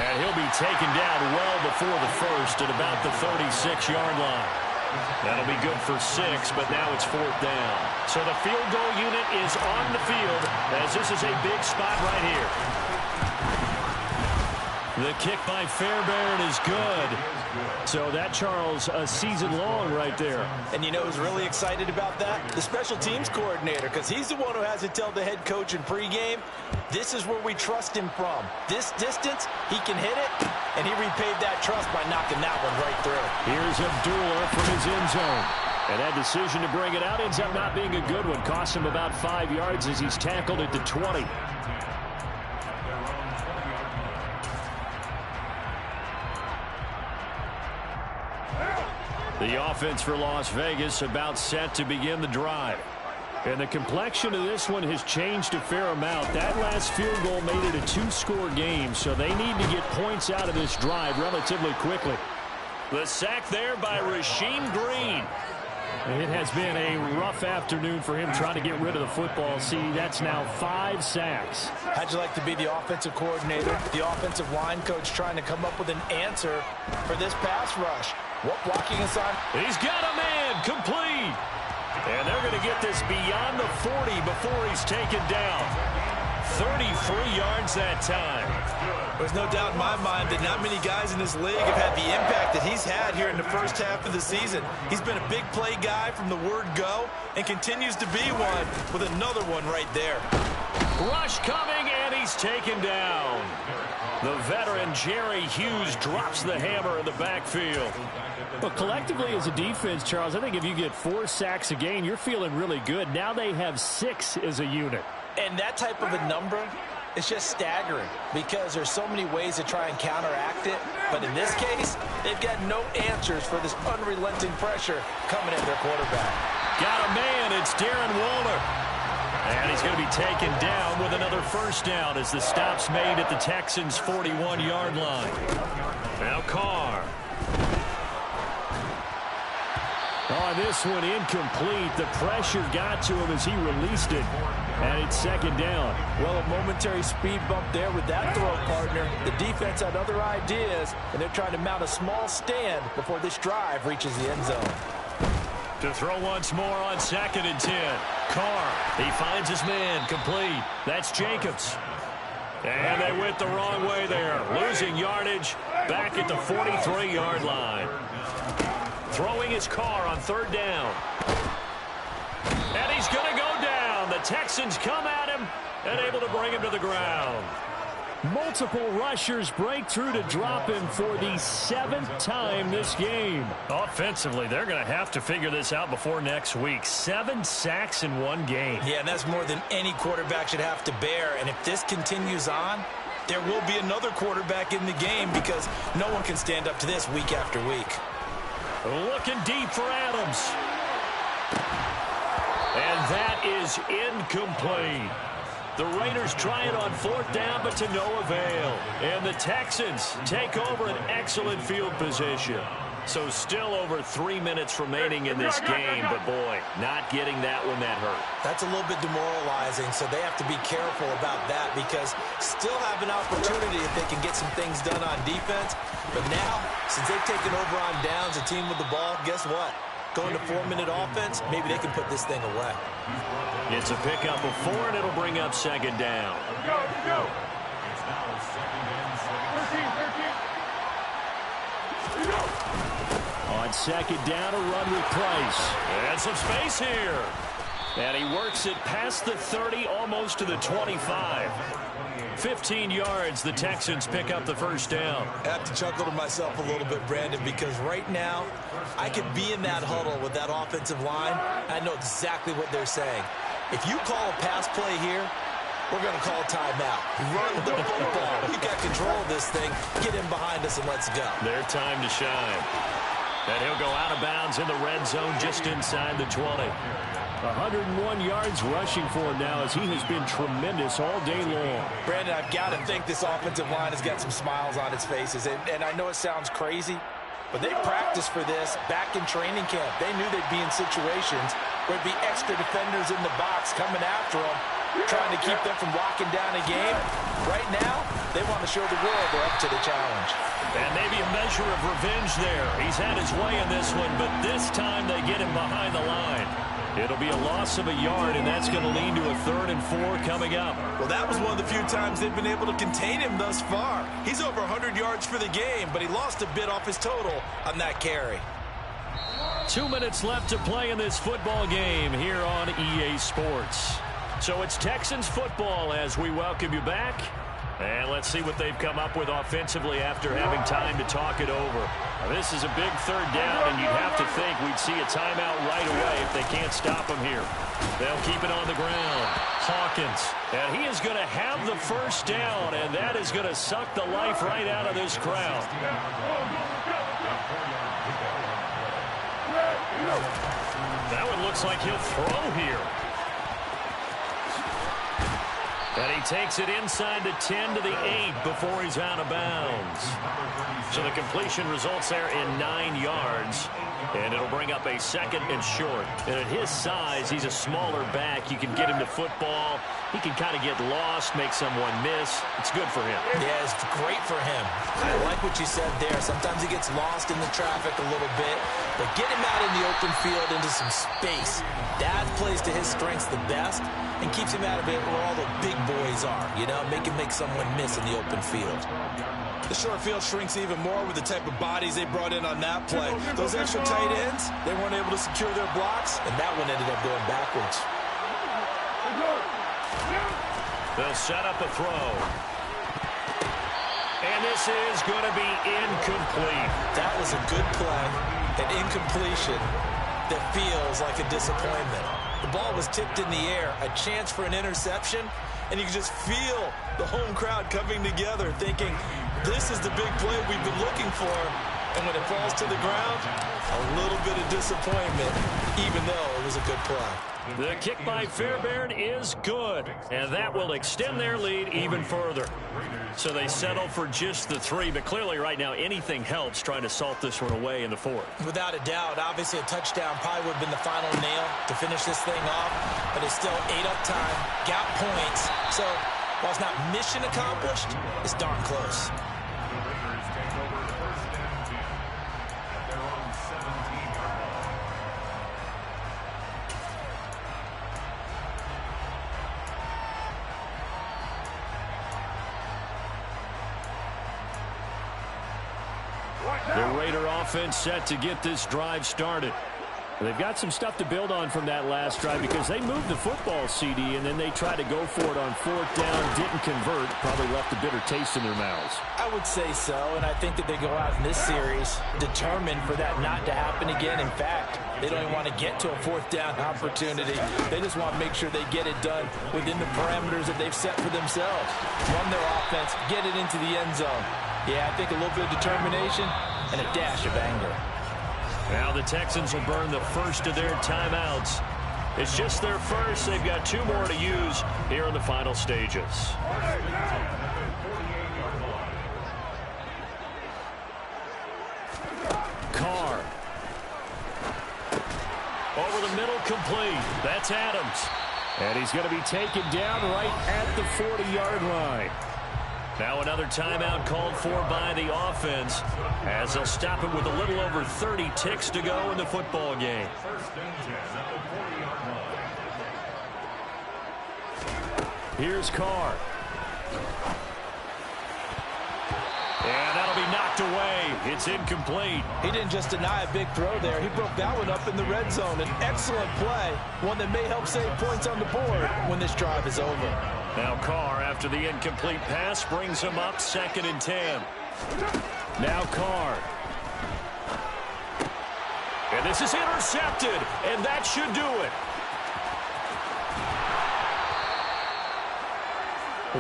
And he'll be taken down well before the first at about the 36-yard line. That'll be good for 6, but now it's 4th down. So the field goal unit is on the field as this is a big spot right here. The kick by Fairbairn is good. So that, Charles, a season long right there. And you know who's really excited about that? The special teams coordinator, because he's the one who has to tell the head coach in pregame, this is where we trust him from. This distance, he can hit it, and he repaid that trust by knocking that one right through. Here's Abdullah from his end zone. And that decision to bring it out ends up not being a good one. Costs him about 5 yards as he's tackled at the 20. The offense for Las Vegas about set to begin the drive. And the complexion of this one has changed a fair amount. That last field goal made it a 2-score game, so they need to get points out of this drive relatively quickly. The sack there by Rasheem Green. It has been a rough afternoon for him trying to get rid of the football. See, that's now 5 sacks. How'd you like to be the offensive coordinator, the offensive line coach trying to come up with an answer for this pass rush? What blocking assignment? He's got a man, complete. And they're going to get this beyond the 40 before he's taken down. 33 yards that time. There's no doubt in my mind that not many guys in this league have had the impact that he's had here in the first half of the season. He's been a big play guy from the word go and continues to be one with another one right there. Rush coming, and he's taken down. The veteran Jerry Hughes drops the hammer in the backfield. Well, collectively as a defense, Charles, I think if you get 4 sacks a game, you're feeling really good. Now they have 6 as a unit. And that type of a number is just staggering because there's so many ways to try and counteract it. But in this case, they've got no answers for this unrelenting pressure coming at their quarterback. Got a man. It's Darren Waller. And he's going to be taken down with another first down as the stop's made at the Texans' 41-yard line. Now Carr. On this one, incomplete. The pressure got to him as he released it. And it's second down. Well, a momentary speed bump there with that throw, partner. The defense had other ideas, and they're trying to mount a small stand before this drive reaches the end zone. To throw once more on 2nd and 10. Carr, he finds his man, complete. That's Jacobs. And they went the wrong way there. Losing yardage back at the 43-yard line. Throwing his Carr on 3rd down. And he's going to go down. The Texans come at him and able to bring him to the ground. Multiple rushers break through to drop him for the 7th time this game. Offensively, they're going to have to figure this out before next week. 7 sacks in 1 game. Yeah, and that's more than any quarterback should have to bear. And if this continues on, there will be another quarterback in the game because no one can stand up to this week after week. Looking deep for Adams. And that is incomplete. The Raiders try it on 4th down, but to no avail. And the Texans take over an excellent field position. So still over 3 minutes remaining in this game, but boy, not getting that one that hurt. That's a little bit demoralizing, so they have to be careful about that because still have an opportunity if they can get some things done on defense. But now, since they've taken over on downs, a team with the ball, guess what? Going to 4-minute offense, maybe they can put this thing away. It's a pickup of 4, and it'll bring up 2nd down. Go, go. It's now 2nd and 13. On 2nd down, a run with Price. And some space here. And he works it past the 30, almost to the 25. 15 yards, the Texans pick up the first down. I have to chuckle to myself a little bit, Brandon, because right now I could be in that huddle with that offensive line. I know exactly what they're saying. If you call a pass play here, we're going to call a timeout. Run the football. You got control of this thing. Get in behind us and let's go. Their time to shine. And he'll go out of bounds in the red zone just inside the 20. 101 yards rushing for him now as he has been tremendous all day long. Brandon, I've got to think this offensive line has got some smiles on its faces. And I know it sounds crazy, but they practiced for this back in training camp. They knew they'd be in situations where there'd be extra defenders in the box coming after them, trying to keep them from locking down a game. Right now, they want to show the world they're up to the challenge. And maybe a measure of revenge there. He's had his way in this one, but this time they get him behind the line. It'll be a loss of a yard, and that's going to lead to a 3rd and 4 coming up. Well, that was one of the few times they've been able to contain him thus far. He's over 100 yards for the game, but he lost a bit off his total on that carry. 2 minutes left to play in this football game here on EA Sports. So it's Texans football as we welcome you back. And let's see what they've come up with offensively after having time to talk it over. Now, this is a big 3rd down, and you'd have to think we'd see a timeout right away if they can't stop him here. They'll keep it on the ground. Hawkins, and he is going to have the first down, and that is going to suck the life right out of this crowd. That one looks like he'll throw here. And he takes it inside the 10 to the 8 before he's out of bounds. So the completion results there in 9 yards. And it'll bring up a 2nd and short. And at his size, he's a smaller back. You can get him to football. He can kind of get lost, make someone miss. It's good for him. Yeah, it's great for him. I like what you said there. Sometimes he gets lost in the traffic a little bit. But get him out in the open field into some space. That plays to his strengths the best and keeps him out of it where all the big boys are. You know, make him make someone miss in the open field. The short field shrinks even more with the type of bodies they brought in on that play. Those extra tight ends, they weren't able to secure their blocks, and that one ended up going backwards. They'll set up a throw. And this is going to be incomplete. That was a good play, an incompletion that feels like a disappointment. The ball was tipped in the air, a chance for an interception, and you can just feel the home crowd coming together thinking, this is the big play we've been looking for. And when it falls to the ground, a little bit of disappointment, even though it was a good play. The kick by Fairbairn is good, and that will extend their lead even further. So they settle for just the 3, but clearly right now anything helps trying to salt this one away in the 4th. Without a doubt, obviously a touchdown probably would have been the final nail to finish this thing off, but it's still 8 up time, got points. So while it's not mission accomplished, it's darn close. The Raider offense set to get this drive started. They've got some stuff to build on from that last drive because they moved the football, CD, and then they tried to go for it on 4th down, didn't convert, probably left a bitter taste in their mouths. I would say so, and I think that they go out in this series determined for that not to happen again. In fact, they don't even want to get to a 4th down opportunity. They just want to make sure they get it done within the parameters that they've set for themselves. Run their offense, get it into the end zone. Yeah, I think a little bit of determination and a dash of anger. Now the Texans will burn the first of their timeouts. It's just their first. They've got 2 more to use here in the final stages. Carr. Over the middle, complete. That's Adams. And he's going to be taken down right at the 40-yard line. Now another timeout called for by the offense as they'll stop it with a little over 30 ticks to go in the football game. Here's Carr. And that'll be knocked away. It's incomplete. He didn't just deny a big throw there. He broke that one up in the red zone. An excellent play, one that may help save points on the board when this drive is over. Now Carr, after the incomplete pass, brings him up 2nd and 10. Now Carr. And this is intercepted, and that should do it.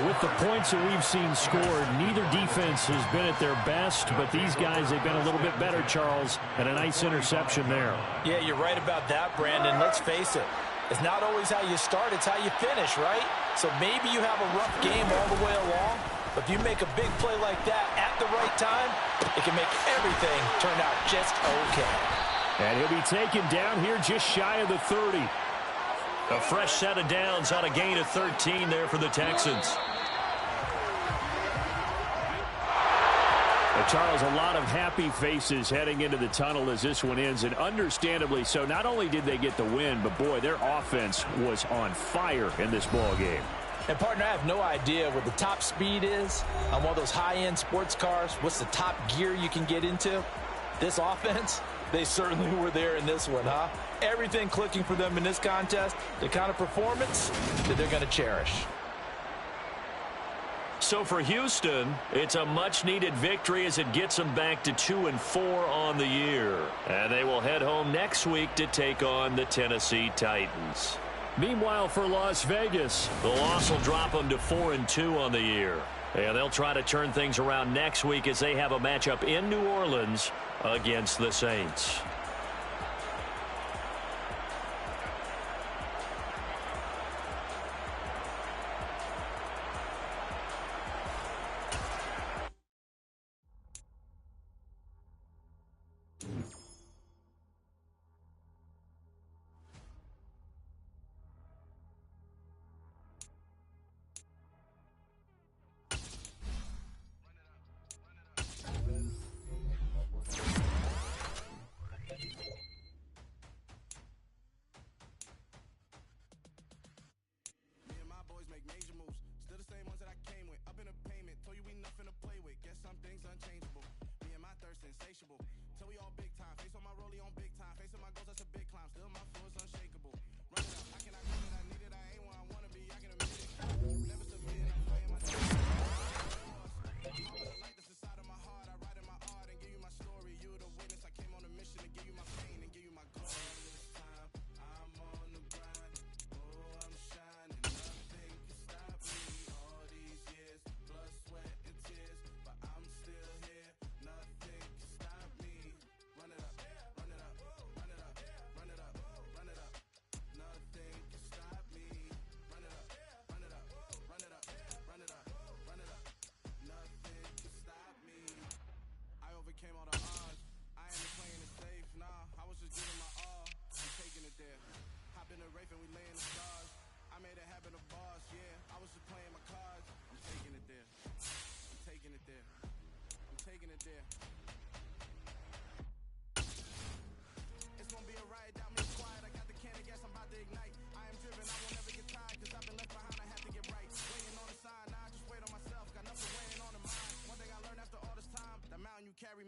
With the points that we've seen scored, neither defense has been at their best, but these guys have been a little bit better, Charles, and a nice interception there. Yeah, you're right about that, Brandon. Let's face it. It's not always how you start, it's how you finish, right? So maybe you have a rough game all the way along, but if you make a big play like that at the right time, it can make everything turn out just okay. And he'll be taken down here just shy of the 30. A fresh set of downs on a gain of 13 there for the Texans. Well, Charles, a lot of happy faces heading into the tunnel as this one ends, and understandably so. Not only did they get the win, but, boy, their offense was on fire in this ball game. And, partner, I have no idea what the top speed is on one of those high-end sports cars. What's the top gear you can get into? This offense, they certainly were there in this one, huh? Everything clicking for them in this contest, the kind of performance that they're going to cherish. So for Houston, it's a much-needed victory as it gets them back to 2-4 on the year. And they will head home next week to take on the Tennessee Titans. Meanwhile, for Las Vegas, the loss will drop them to 4-2 on the year. And they'll try to turn things around next week as they have a matchup in New Orleans against the Saints.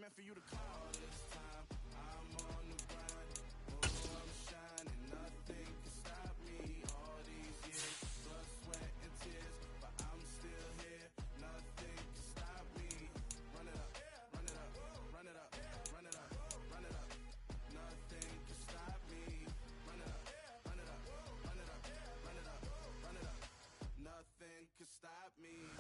Meant for you to climb. All this time, I'm on the grind. Oh, I'm shining, nothing can stop me. All these years, blood, sweat, and tears, but I'm still here. Nothing can stop me. Run it up, run it up, run it up, run it up, run it up. Nothing can stop me. Run it up, run it up, run it up, run it up, run it up. Nothing can stop me.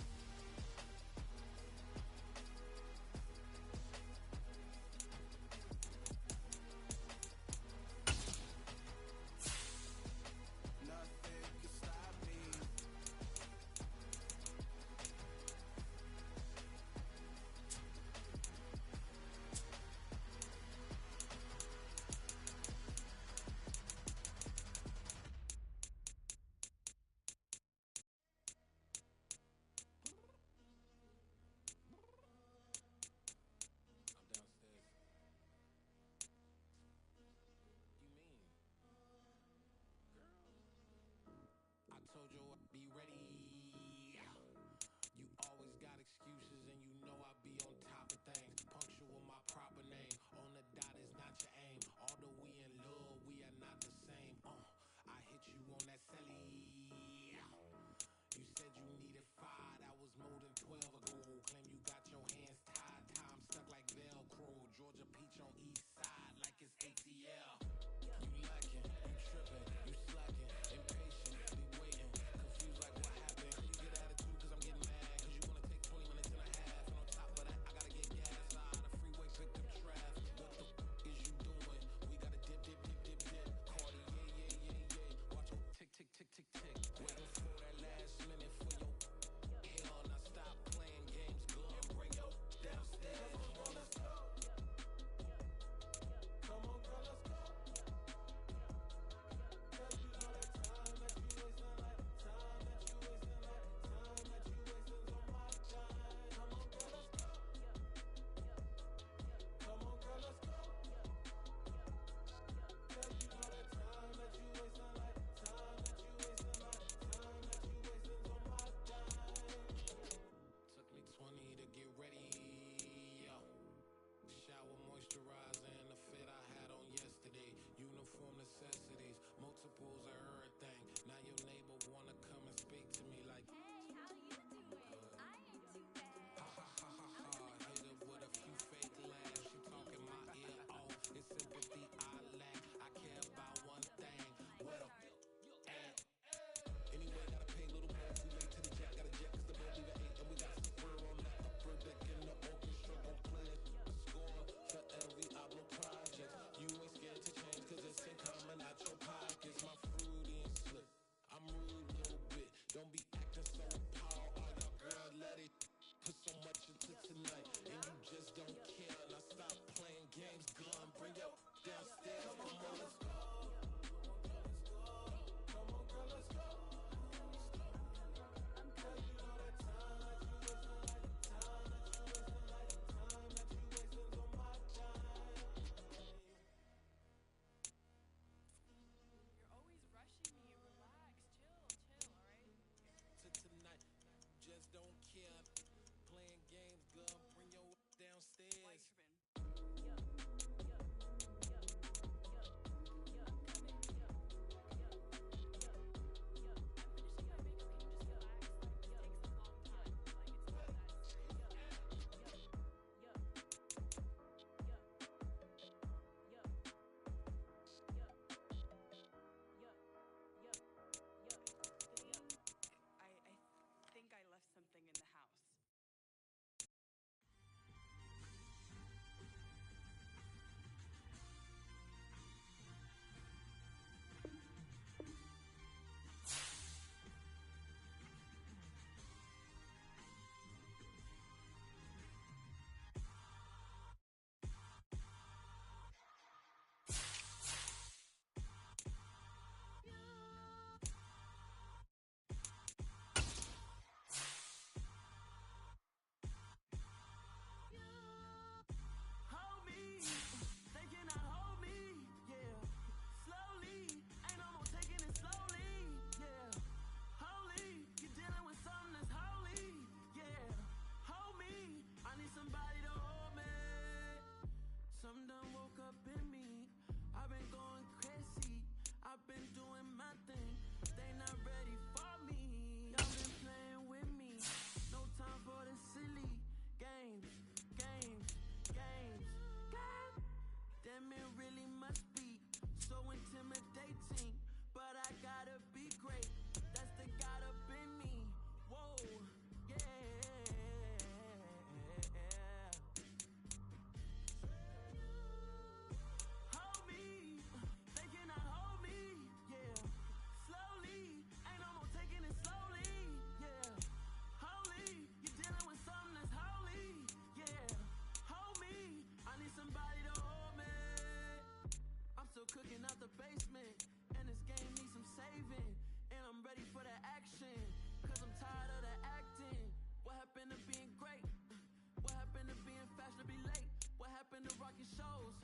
happened to rocking shows?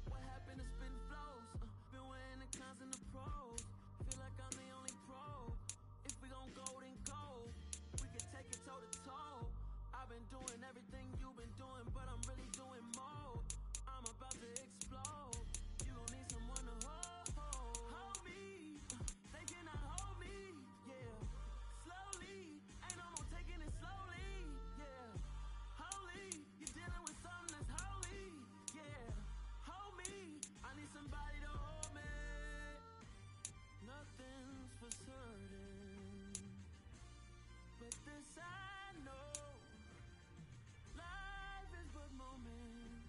What happened to spitting flows? Been wearing the cons and the pros. Feel like I'm the only pro. If we gon' go, then go. We can take it toe to toe. I've been doing everything you've been doing, but I'm really doing more. I'm about to explode. You gon' need someone to hold me. They cannot hold me, yeah. Slowly, ain't no more taking it slowly, yeah. Holy, you're dealing with something that's holy, yeah. Hold me, I need somebody to hold me. Nothing's for certain, but this I know. Life is but moments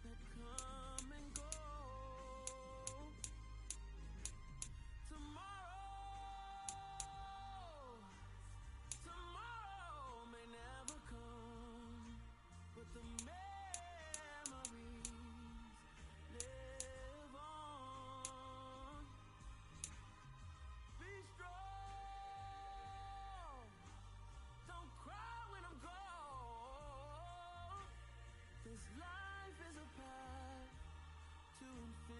that come and go. Tomorrow may never come, but the memories live on. Be strong, don't cry when I'm gone. This life is a path to infinity.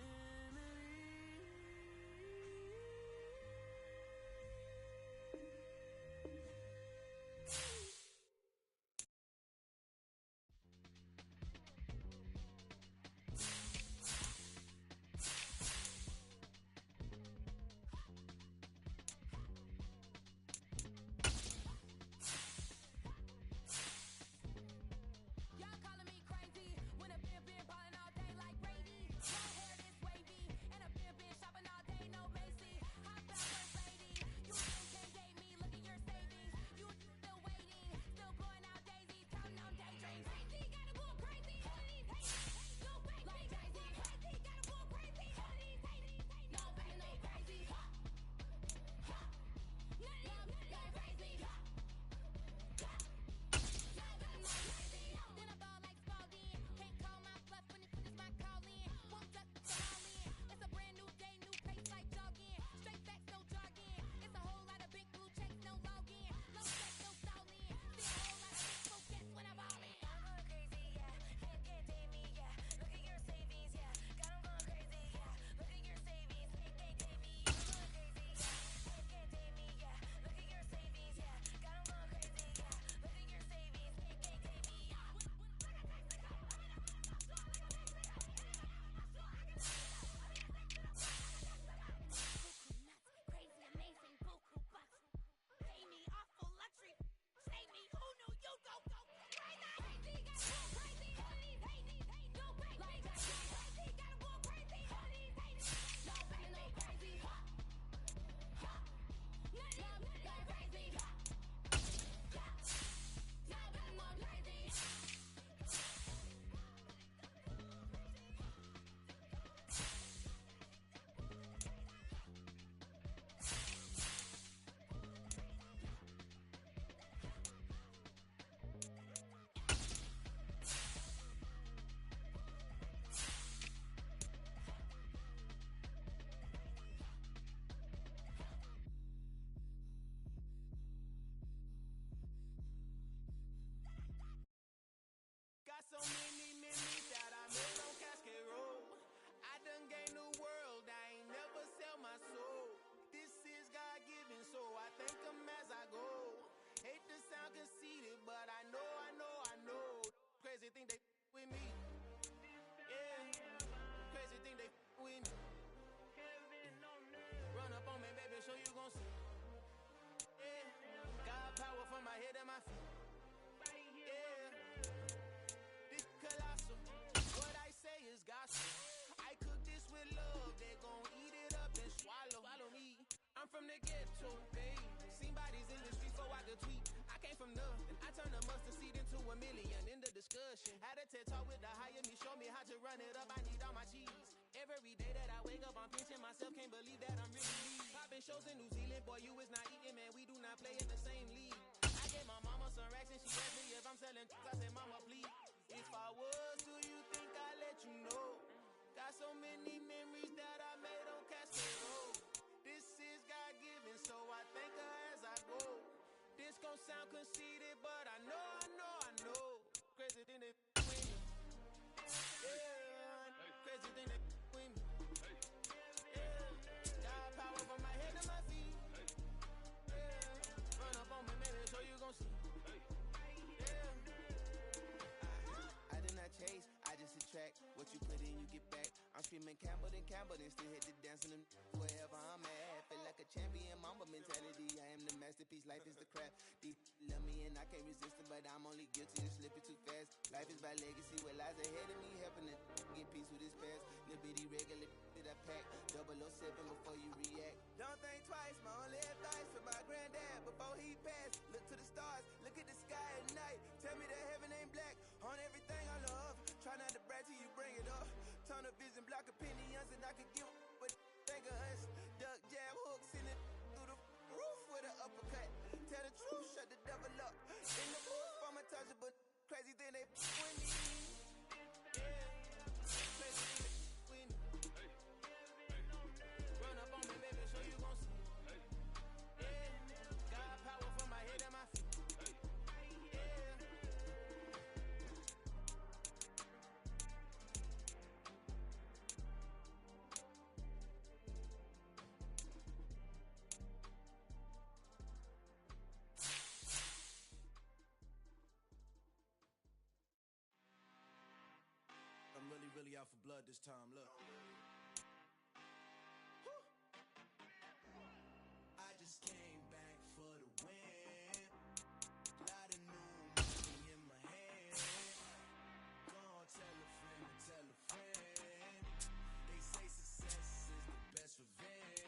Y'all calling me crazy when I've been ballin' all day like Brady. My hair this wavy and I've been shopping all day, no Macy. Hot first lady, you still can't date me. Look at your savings, you still waiting, still blowing out daisies, counting on daydreams. Crazy, gotta go crazy. All of these haters, no way, like crazy. Crazy, gotta go crazy. All of these haters, no way, no crazy. None of them, like crazy. Then I ball like Spalding. Can't call my bluff when it's my call in. Won't duck the all in. It's a brand new day, new pace like jogging. Straight facts, no jogging. It's a whole lot of big blue checks, no login. Low sex, no stalling. See a whole lot of big focus when I ball in. I'm going crazy, yeah. Can't get me, yeah. Look at your savings, yeah. Got 'em going crazy, yeah. Look at your savings, can't get me. I'm going crazy, yeah. Can't get me, yeah. Look at your savings, yeah. Got 'em going crazy, yeah. Look at your savings, can't get me. Crazy, amazing, buku bucks. Pay me awful luxury. Say me, who knew you go crazy? Crazy, gotta go crazy. All of these haters, no way, like crazy. Crazy, gotta go crazy. All of these haters, no way, no crazy. None of them, like crazy. Now I'm more crazy. Got so many memories that I made on Cascade Road. I done gained the world, I ain't never sell my soul. This is God-given, so I thank him as I go. Hate to sound conceited, but I know. Crazy think they with me. Yeah, crazy think they with me. Run up on me, baby, show you gon' see. Yeah, got power from my head and my feet. Yeah. This colossal, what I say is gospel. I cook this with love, they gon' eat it up and swallow. Follow me, I'm from the ghetto, baby. Seen bodies in the streets so I could tweet. I came from nothing, I turned a mustard seed into a million. In the discussion, had a TED talk with the higher me, show me how to run it up. I need all my cheese. Every day that I wake up, I'm pinching myself, can't believe that I'm really lead. Popping shows in New Zealand, boy, you is not eating, man. We do not play in the same league. I gave my mama some racks and she asked me if I'm selling. I said, mama, please. If I was, do you think I'd let you know? Got so many memories that I made on Cascade Road. This is God-given, so I thank her as I go. This gon' sound conceited, but I know. Crazy thing they with me. Yeah. back. What you put in, you get back. I'm screaming Campbell, then still hit the dance and them wherever I'm at. Feel like a champion, mamba mentality. I am the masterpiece, life is the craft. Deep love me and I can't resist it, but I'm only guilty of slipping too fast. Life is by legacy, what lies ahead of me, helping to get peace with his past. Little bitty regular that I pack, 007 before you react. Don't think twice, my only advice for my granddad before he passed. Look to the stars, look at the sky at night. Tell me that heaven ain't black on everything I love. Try not to brag till you bring it up. Tunnel vision, block opinions, and I could give but think of us. Duck jab hooks in it through the roof with an uppercut. Tell the truth, shut the devil up. In the booth, I'm untouchable. Crazy thing they win me. Yeah, crazy thing they win. Run up on me, baby, so you gon' see. Yeah, got power from my head and my feet. Yeah. I'm really out for blood this time, look. I just came back for the win. Lot of new money in my hand. Gonna tell a friend. They say success is the best revenge.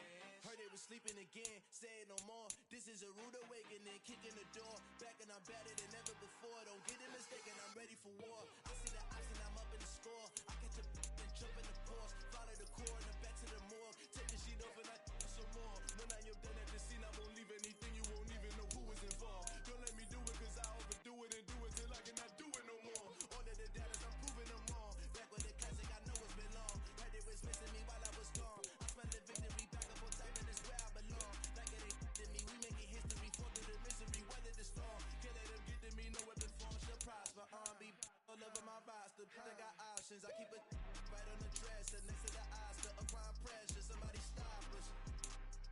Heard they was sleeping again, say it no more. This is a rude awakening, kicking the door. Back and I'm better than ever before. Don't get it mistaken, I'm ready for war. I see the option, I'm up in the score. I catch a and jump in the course. Follow the core and the back to the morgue. Take the sheet off and I some more. When I am done at the scene, I won't leave anything. You won't even know who was involved. Don't let me do it, cause I overdo it and do it till I cannot do it no more. All of the data, I'm proving them wrong. Back with the classic, I know it's been long. Heard it was missing me while I was gone. I smell the victory back up on time and it's where I belong. Like it ain't to me, we making history. Fall through the misery, weather the storm. Can't let them get to me, no weapon form shall prosper. R&B all over my roster. I got options, I keep it right on the dresser. Next to the Oscar, applying pressure, somebody stop us.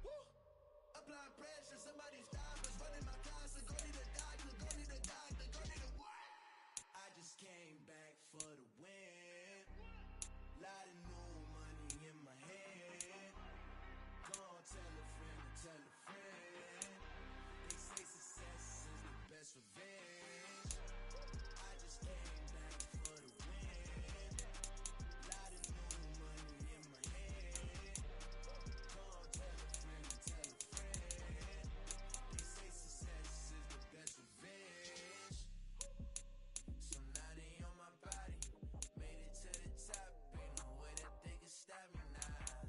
Woo! Applying pressure, somebody stop us. Running my closet, go need a doctor, go need a doctor, go need a what? I just came back for the win. Lot of new money in my hand. Gonna tell a friend. They say success is the best revenge. I just came back for the win. Lot of new money in my hand. Gonna tell a friend. They say success is the best revenge. So now they on my body. Made it to the top. Ain't no way that they can stop me now.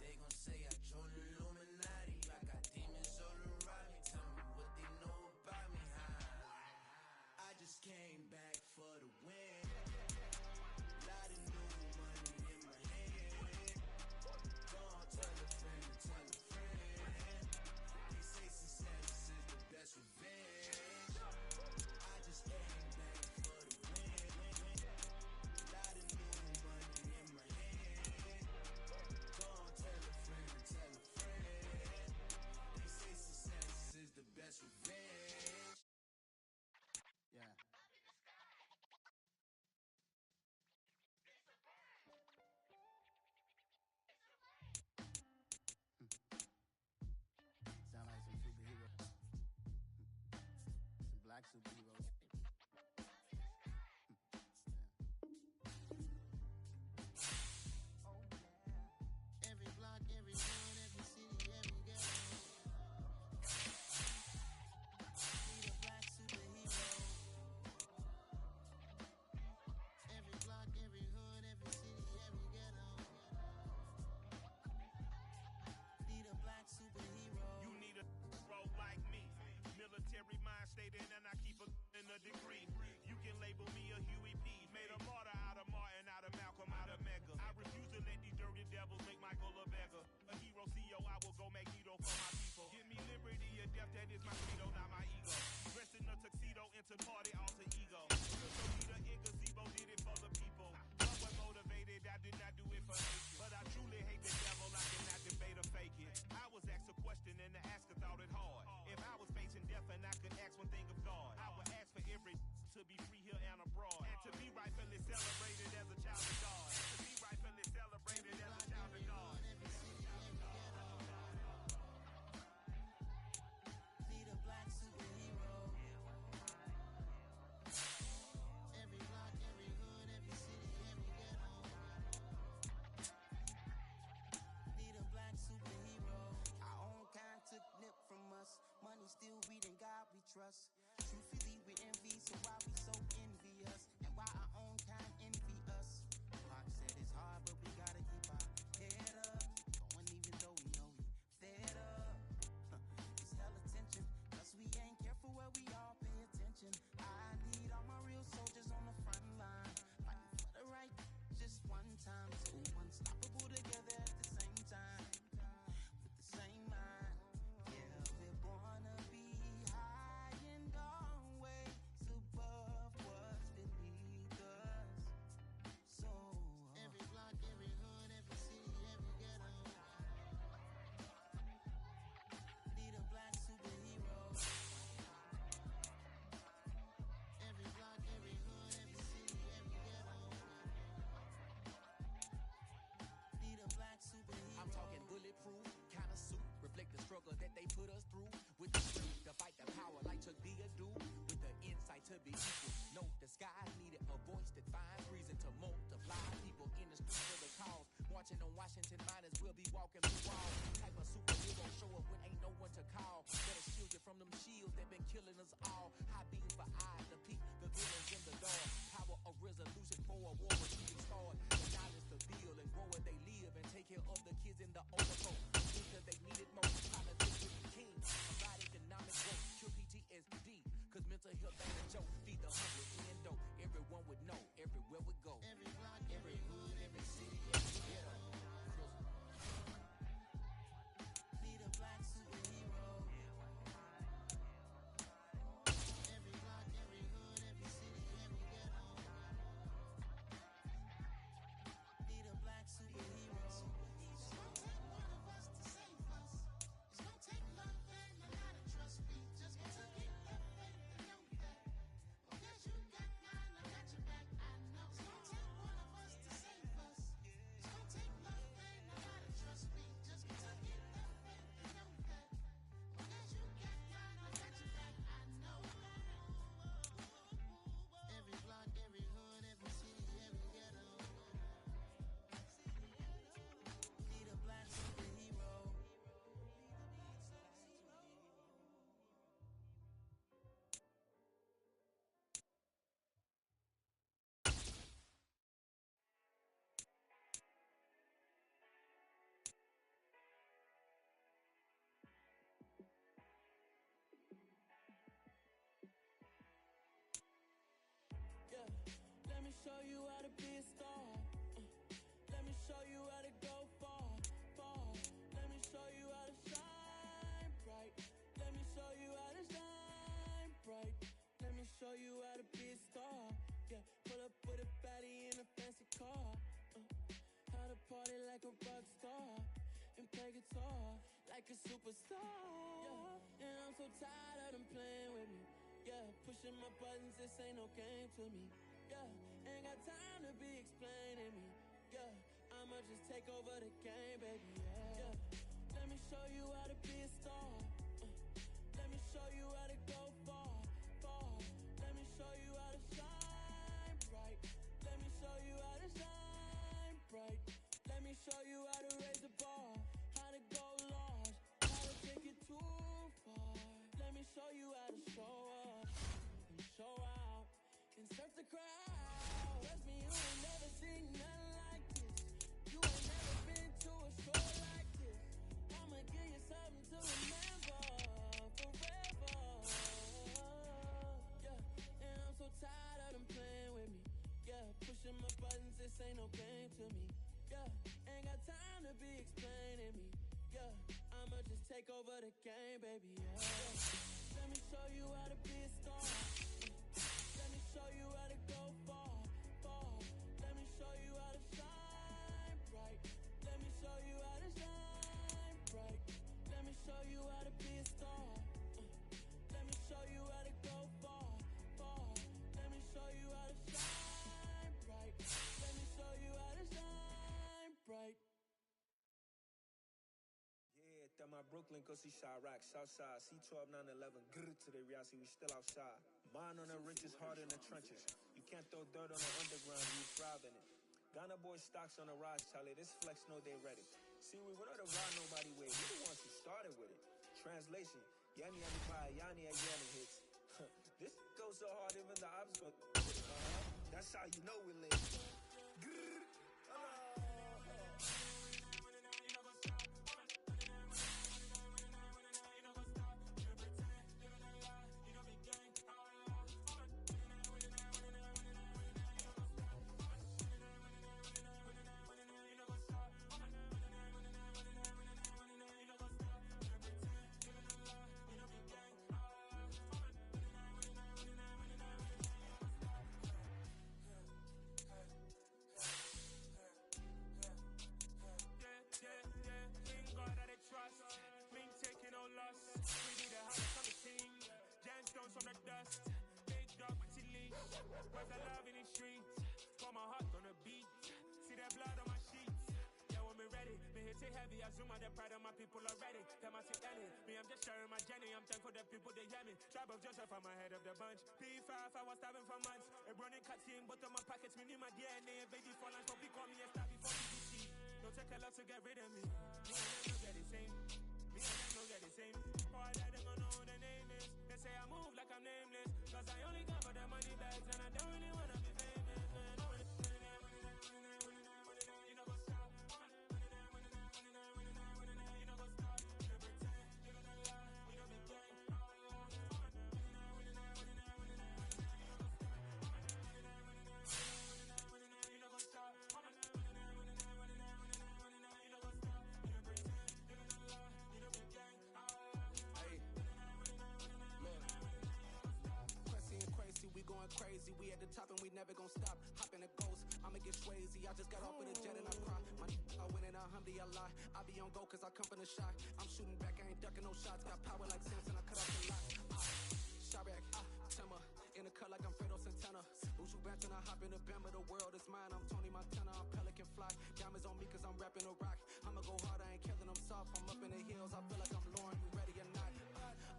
They gon' say I joined the Illuminati. I got demons all around me. Tell me what they know about me, huh? I just came back for the win. Lot of new money in my hand. Gonna tell a friend. They say success is the best revenge. I just came back for the win. Lot of new money in my hand. Tell a friend. They say success is the best revenge. Yeah. Sound like some superheroes. Some black superheroes. Oh yeah. Every block, every road, every city, every ghetto. Need a black superhero. Every block, every hood, every city, every ghetto. Need a black superhero. You need a role like me. Military mind stated, and I keep a in a degree. You can label me a Huey P. Made a martyr out of Martin, out of Malcolm, out of Mega. I refuse to let these dirty devils make Michael a beggar. A hero CEO, I will go Magneto for my people. Give me liberty or death, that is my credo, not my ego. Dressed in a tuxedo, into party, alter ego. So Peter in gazebo did it for the people. Somewhat motivated, I did not do it for hate. But I truly hate the devil, I cannot debate or fake it. I was asked a question and the asker thought it hard. If I was facing death and I could ask one thing of God, I would ask for every to be free here and abroad. And to be rightfully celebrated as a child put us through with the strength to fight the power like Chuck D do, with the insight to be equal. No disguise needed, a voice that finds reason to multiply. People in the street for the cause, marching on Washington miners will be walking through walls. Type of superhero show up when ain't no one to call. Better shield it from them shields that been killing us all. High beam for eyes, the peak, the villains in the dark. Power of resolution for a war was even start. The knowledge to build and grow where they live and take care of the kids in the overflow. Because they need it most. Politics with the king. Provide economic growth. Cure PTSD. Cause mental health ain't a joke. Feed the hungry and dope. Everyone would know. Everywhere we go. Every block, every hood, every city, every ghetto. Need a black superhero. Every block, every hood, every city, every ghetto. Need a black superhero. It's gonna take one of us to save us. It's gonna take love and a lot of trust. We just gotta get that faith and know that. Because you got mine, I got your back. I know. It's gonna take one of us to save us. It's gonna take love and a lot of trust. We just gotta get that faith and know that. Because you got mine, I got your back. I know. Every block, every hood, every city, every ghetto. Need a black superhero. Yeah, let me show you how to be a star. Let me show you how to go far, far. Let me show you how to shine bright. Let me show you how to shine bright. Let me show you how to be a star. Yeah, pull up with a baddie in a fancy car. How to party like a rock star and play guitar like a superstar. Yeah, and I'm so tired of them playing with me. Yeah, pushing my buttons, this ain't no game to me. Yeah, ain't got time to be explaining me. Yeah, I'ma just take over the game, baby. Yeah, let me show you how to be a star. Let me show you how to go far, far. Let me show you how to shine bright. Let me show you how to shine bright. Let me show you how to raise the bar, how to go large, how to take it too far. Let me show you how to show up and show out and surf the crowd. Trust me, you ain't never seen nothing like this. You ain't never been to a show like this. I'ma give you something to remember forever. Yeah, and I'm so tired of them playing with me. Yeah, pushing my buttons, this ain't no game to me. Yeah, ain't got time to be explaining me. Yeah, I'ma just take over the game, baby. Yeah, let me show you how to be a star. Let me show you how to go far, far. Let me show you how to shine bright. Let me show you how to shine bright. Let me show you how to be a star. Let me show you how to go far, far. Let me show you how to shine bright. Let me show you how to shine bright. Yeah, that my Brooklyn, go see Chirac, Southside, C12, 911, grr to the reality, we still outside. Mine on the riches, hard in the trenches. You can't throw dirt on the underground, you thrive in it. Ghana boy stocks on the rise, Charlie, this flex know they ready. See, we went on the ride nobody with, we the ones who started with it. Translation, Yanni Anipaya, Yanni Yanni hits. This goes so hard, even the ops go. That's how you know we live. Grr. heavy. I zoom out the pride of my people already. Tell my sick Ellie, me, I'm just sharing my journey. I'm thankful the people, they hear me. Tribe of Joseph, I'm ahead of the bunch. P5, I was starving for months. A running cutscene, but on my pockets, me need my DNA. And baby, for lunch, but call me a star before BBC. Don't take a lot to get rid of me. Me and them don't get the same. Me and them don't get the same. For I die, they gon' know who the name is. They say I move like I'm nameless. Cause I only got for the money bags. And I don't really wanna be famous, man. You know what's up? You know what's up? You know pretend. You know the lie. You know the gang. You know what's up? We going crazy, we at the top and we never gonna stop. Hop in a ghost, I'ma get swayzy. I just got off with a jet and I cry. I win in a Humvee, I lie. I be on go cause I come from the shot. I'm shooting back, I ain't ducking no shots. Got power like Samson, I cut off the lot. Shot back, Timber, in the cut like I'm Fredo Santana. Ushu bench and I hop in the Bama, the world is mine. I'm Tony Montana, I'm Pelican Fly. Diamonds on me cause I'm rapping a rock. I'ma go hard, I ain't killing them soft. I'm up in the hills, I feel like I'm Lauren, you ready or not?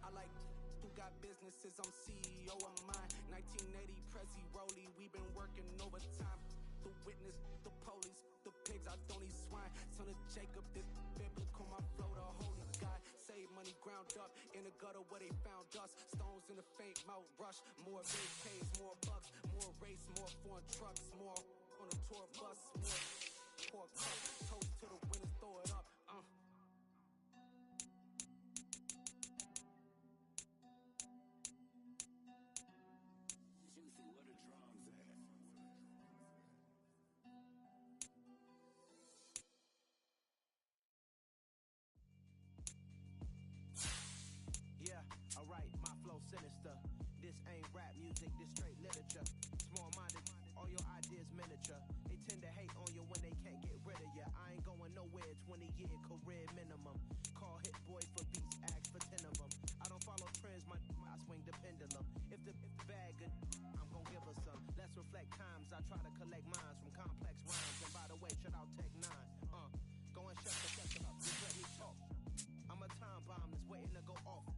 I like who got businesses, I'm CEO of mine. 1980 Prezi Rolly, we been working overtime. The witness, the police, the pigs, I don't eat swine. Son of Jacob, this biblical, my flow, the holy God. Save money ground up in the gutter where they found us. Stones in the faint mouth rush. More vacays, more bucks, more race, more foreign trucks, more on a tour bus, more pork cup. Toast to the winners, throw it up. Juicy, where the drums at? Yeah, alright, my flow sinister. This ain't rap music, this straight literature. Small-minded, all your ideas miniature. They tend to hate on you when they can't get rid of you. I ain't going nowhere, 20-year career minimum. Call hit boy for beats, ask for 10 of them. I don't follow trends, I swing the pendulum. If the bag good, I'm gon' give her some. Let's reflect times, I try to collect minds from complex rhymes. And by the way, shout out Tech 9. Go and shut the fuck up, just let me talk. I'm a time bomb that's waiting to go off.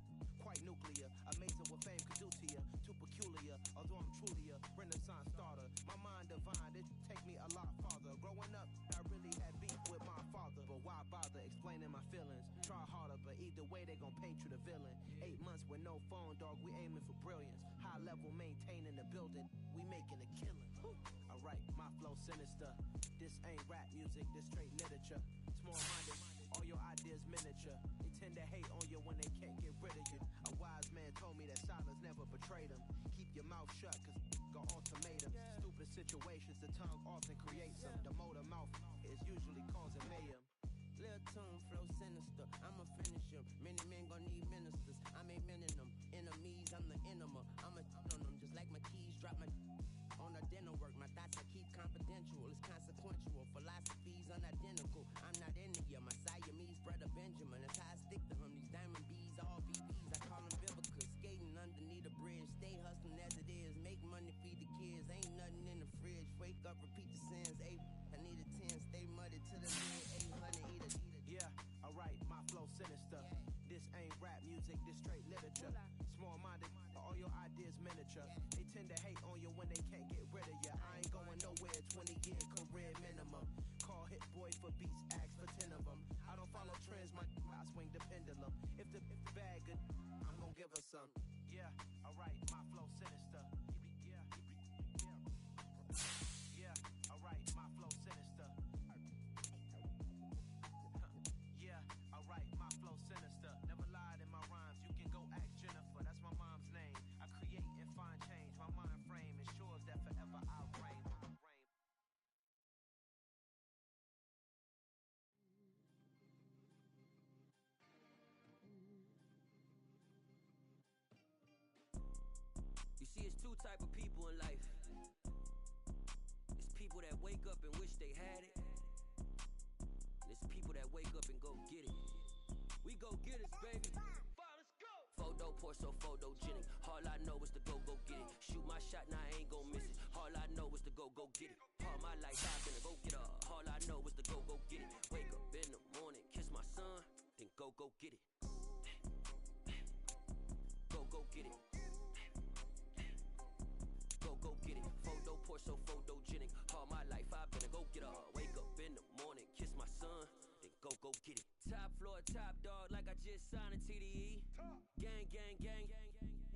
Quite nuclear, amazing what fame could do to you. Too peculiar, although I'm truly a renaissance starter. My mind divine, it take me a lot farther. Growing up, I really had beef with my father. But why bother explaining my feelings? Try harder, but either way they gon' paint you the villain. 8 months with no phone, dog, we aiming for brilliance. High level maintaining the building, we making a killing. Alright, my flow sinister. This ain't rap music, this straight literature. Small-minded, all your ideas miniature. They tend to hate on you when they can't get rid of you. A wise man told me that silence never betrayed him. Keep your mouth shut, cause got ultimatums. Stupid situations, the tongue often creates them. The motor mouth is usually causing mayhem. Lil' tune, flow sinister, I'ma finish him. Many men gon' need ministers, I ain't mending them. Enemies, I'm the enema, I'ma on them. Just like my keys, drop my on the dinner work. My thoughts I keep confidential, it's consequential. Philosophies unidentical, I'm not into you. My Siamese brother Benjamin, that's how I stick to him. These diamond bees, all VVs, I call them Vivica. Skating underneath a bridge, stay hustling as it is. Make money, feed the kids, ain't nothing in the fridge. Wake up, repeat the sins, I need a 10, stay muddy to the mid, 800, eat it. Yeah, alright, my flow sinister. This ain't rap music, this straight literature. Small-minded, all your ideas miniature. They tend to hate on you when they can't get rid of you. I ain't going nowhere, 20-year career minimum. Call hit boy for beats, ask for 10 of them. I don't follow trends, I swing the pendulum. If the bag good, I'm gon' give her some. Yeah, alright, my flow sinister. Yeah, alright, my flow sinister. Yeah, alright, my flow sinister. Never lied in my rhymes, you can go ask Jennifer. That's my mom's name. I create and find change. My mind frame ensures that forever I'll reign. You see, it's two type of people in life. It's people that wake up and wish they had it. And it's people that wake up and go get it. We go get it, baby. Let's go. Photo pour so photogenic. All I know is to go get it. Shoot my shot, now I ain't gon' miss it. All I know is to go get it. All my life I've been a go getter. All I know is to go get it. Wake up in the morning, pour so photogenic. All my life I better go get her. Wake up in the morning, kiss my son, then go get it. Top floor, top dog, like I just signed a TDE. Gang, gang, gang,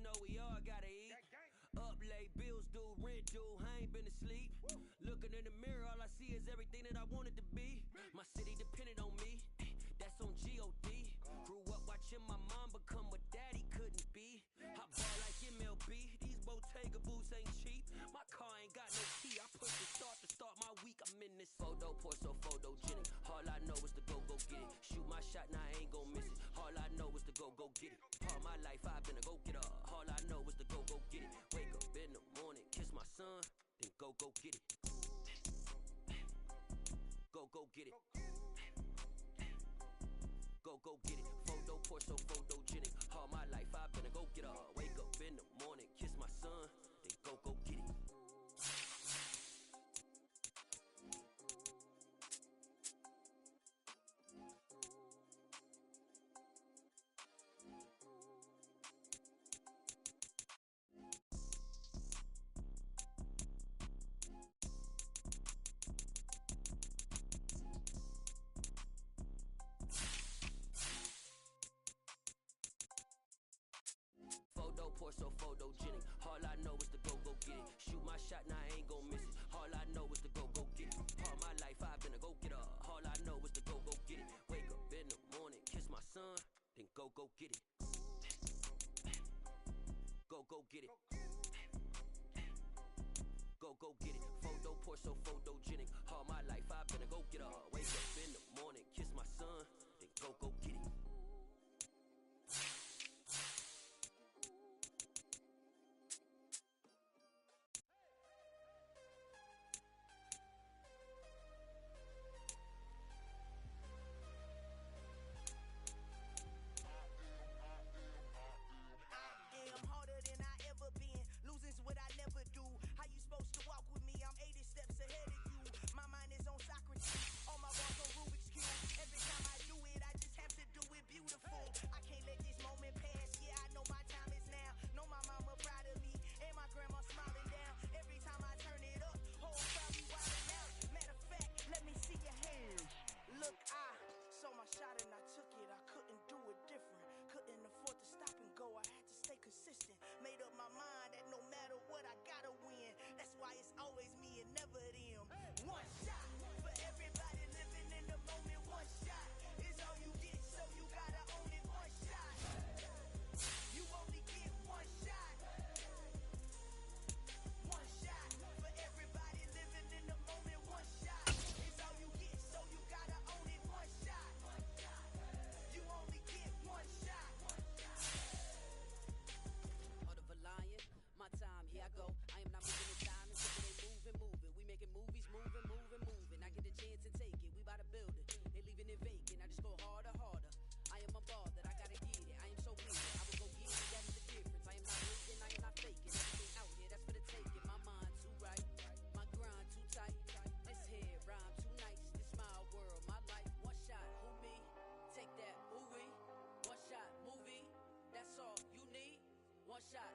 know we all gotta eat. Up late, bills due, rent due, I ain't been asleep. Looking in the mirror, all I see is everything that I wanted to be. My city depended on me, that's on G.O.D. Grew up watching my mom become what daddy couldn't be. I ball like MLB, these Bottega boots ain't cheap. My car ain't got no key, I push the start my week. I'm in this photo, pour so photogenic. All I know is to go get it. Shoot my shot, now I ain't gon' miss it. All I know is to go get it. All my life I've been a go getter. All I know is to go get it. Wake up in the morning, kiss my son, then go get it. Go get it. Go get it. Photo pour so photogenic. All my life I've been a go getter. Wake up in the morning, kiss my son, then go get it. Photo pour so photogenic. All I know is to go get it. Shoot my shot, now I ain't gon' miss it. All I know is to go get it. All my life I've been a go getter. All I know is to go get it. Wake up in the morning, kiss my son, then go get it. Go get it. Go get it. Photo pour so photogenic. All my life I've been a go getter. Wake up in the morning, kiss my son, then go get it. I'm harder than I ever been. Losing's what I never do. How you supposed to walk with me? I'm 80 steps ahead of you. My mind is on Socrates. All my balls on Rubik's Cube. Every time I do it, I just have to do it beautiful. I can't let this moment pass. Yeah, I know my time is now. Know my mama proud of me. And my grandma smiling down. Every time I turn it up, whole crowd be wilding out. Matter of fact, let me see your hands. Look, I saw my shot and I took it. I couldn't do it different. Couldn't afford to stop and go. I had to stay consistent. Made up my mind that no matter what, I gotta win. That's why it's always me and never them. One shot for everybody living in the moment. One shot is all you get, so you gotta own it. One shot. You only get one shot. One shot for everybody living in the moment. One shot is all you get, so you gotta own it. One shot. You only get one shot. Heart of a lion, my time, here I go. I am not moving in time, it's they moving. We making movies, moving. I get the chance to take it, we bout to build it. They leaving it vacant, I just go harder. I am a ball that I gotta get it. I am so weak, I will go get it, that's the difference. I am not waiting, I am not faking. Everything out here, that's for the taking. My mind too right, my grind too tight. This head rhyme too nice, this my world, my life. One shot, who me? Take that, movie. One shot, movie. That's all you need. One shot,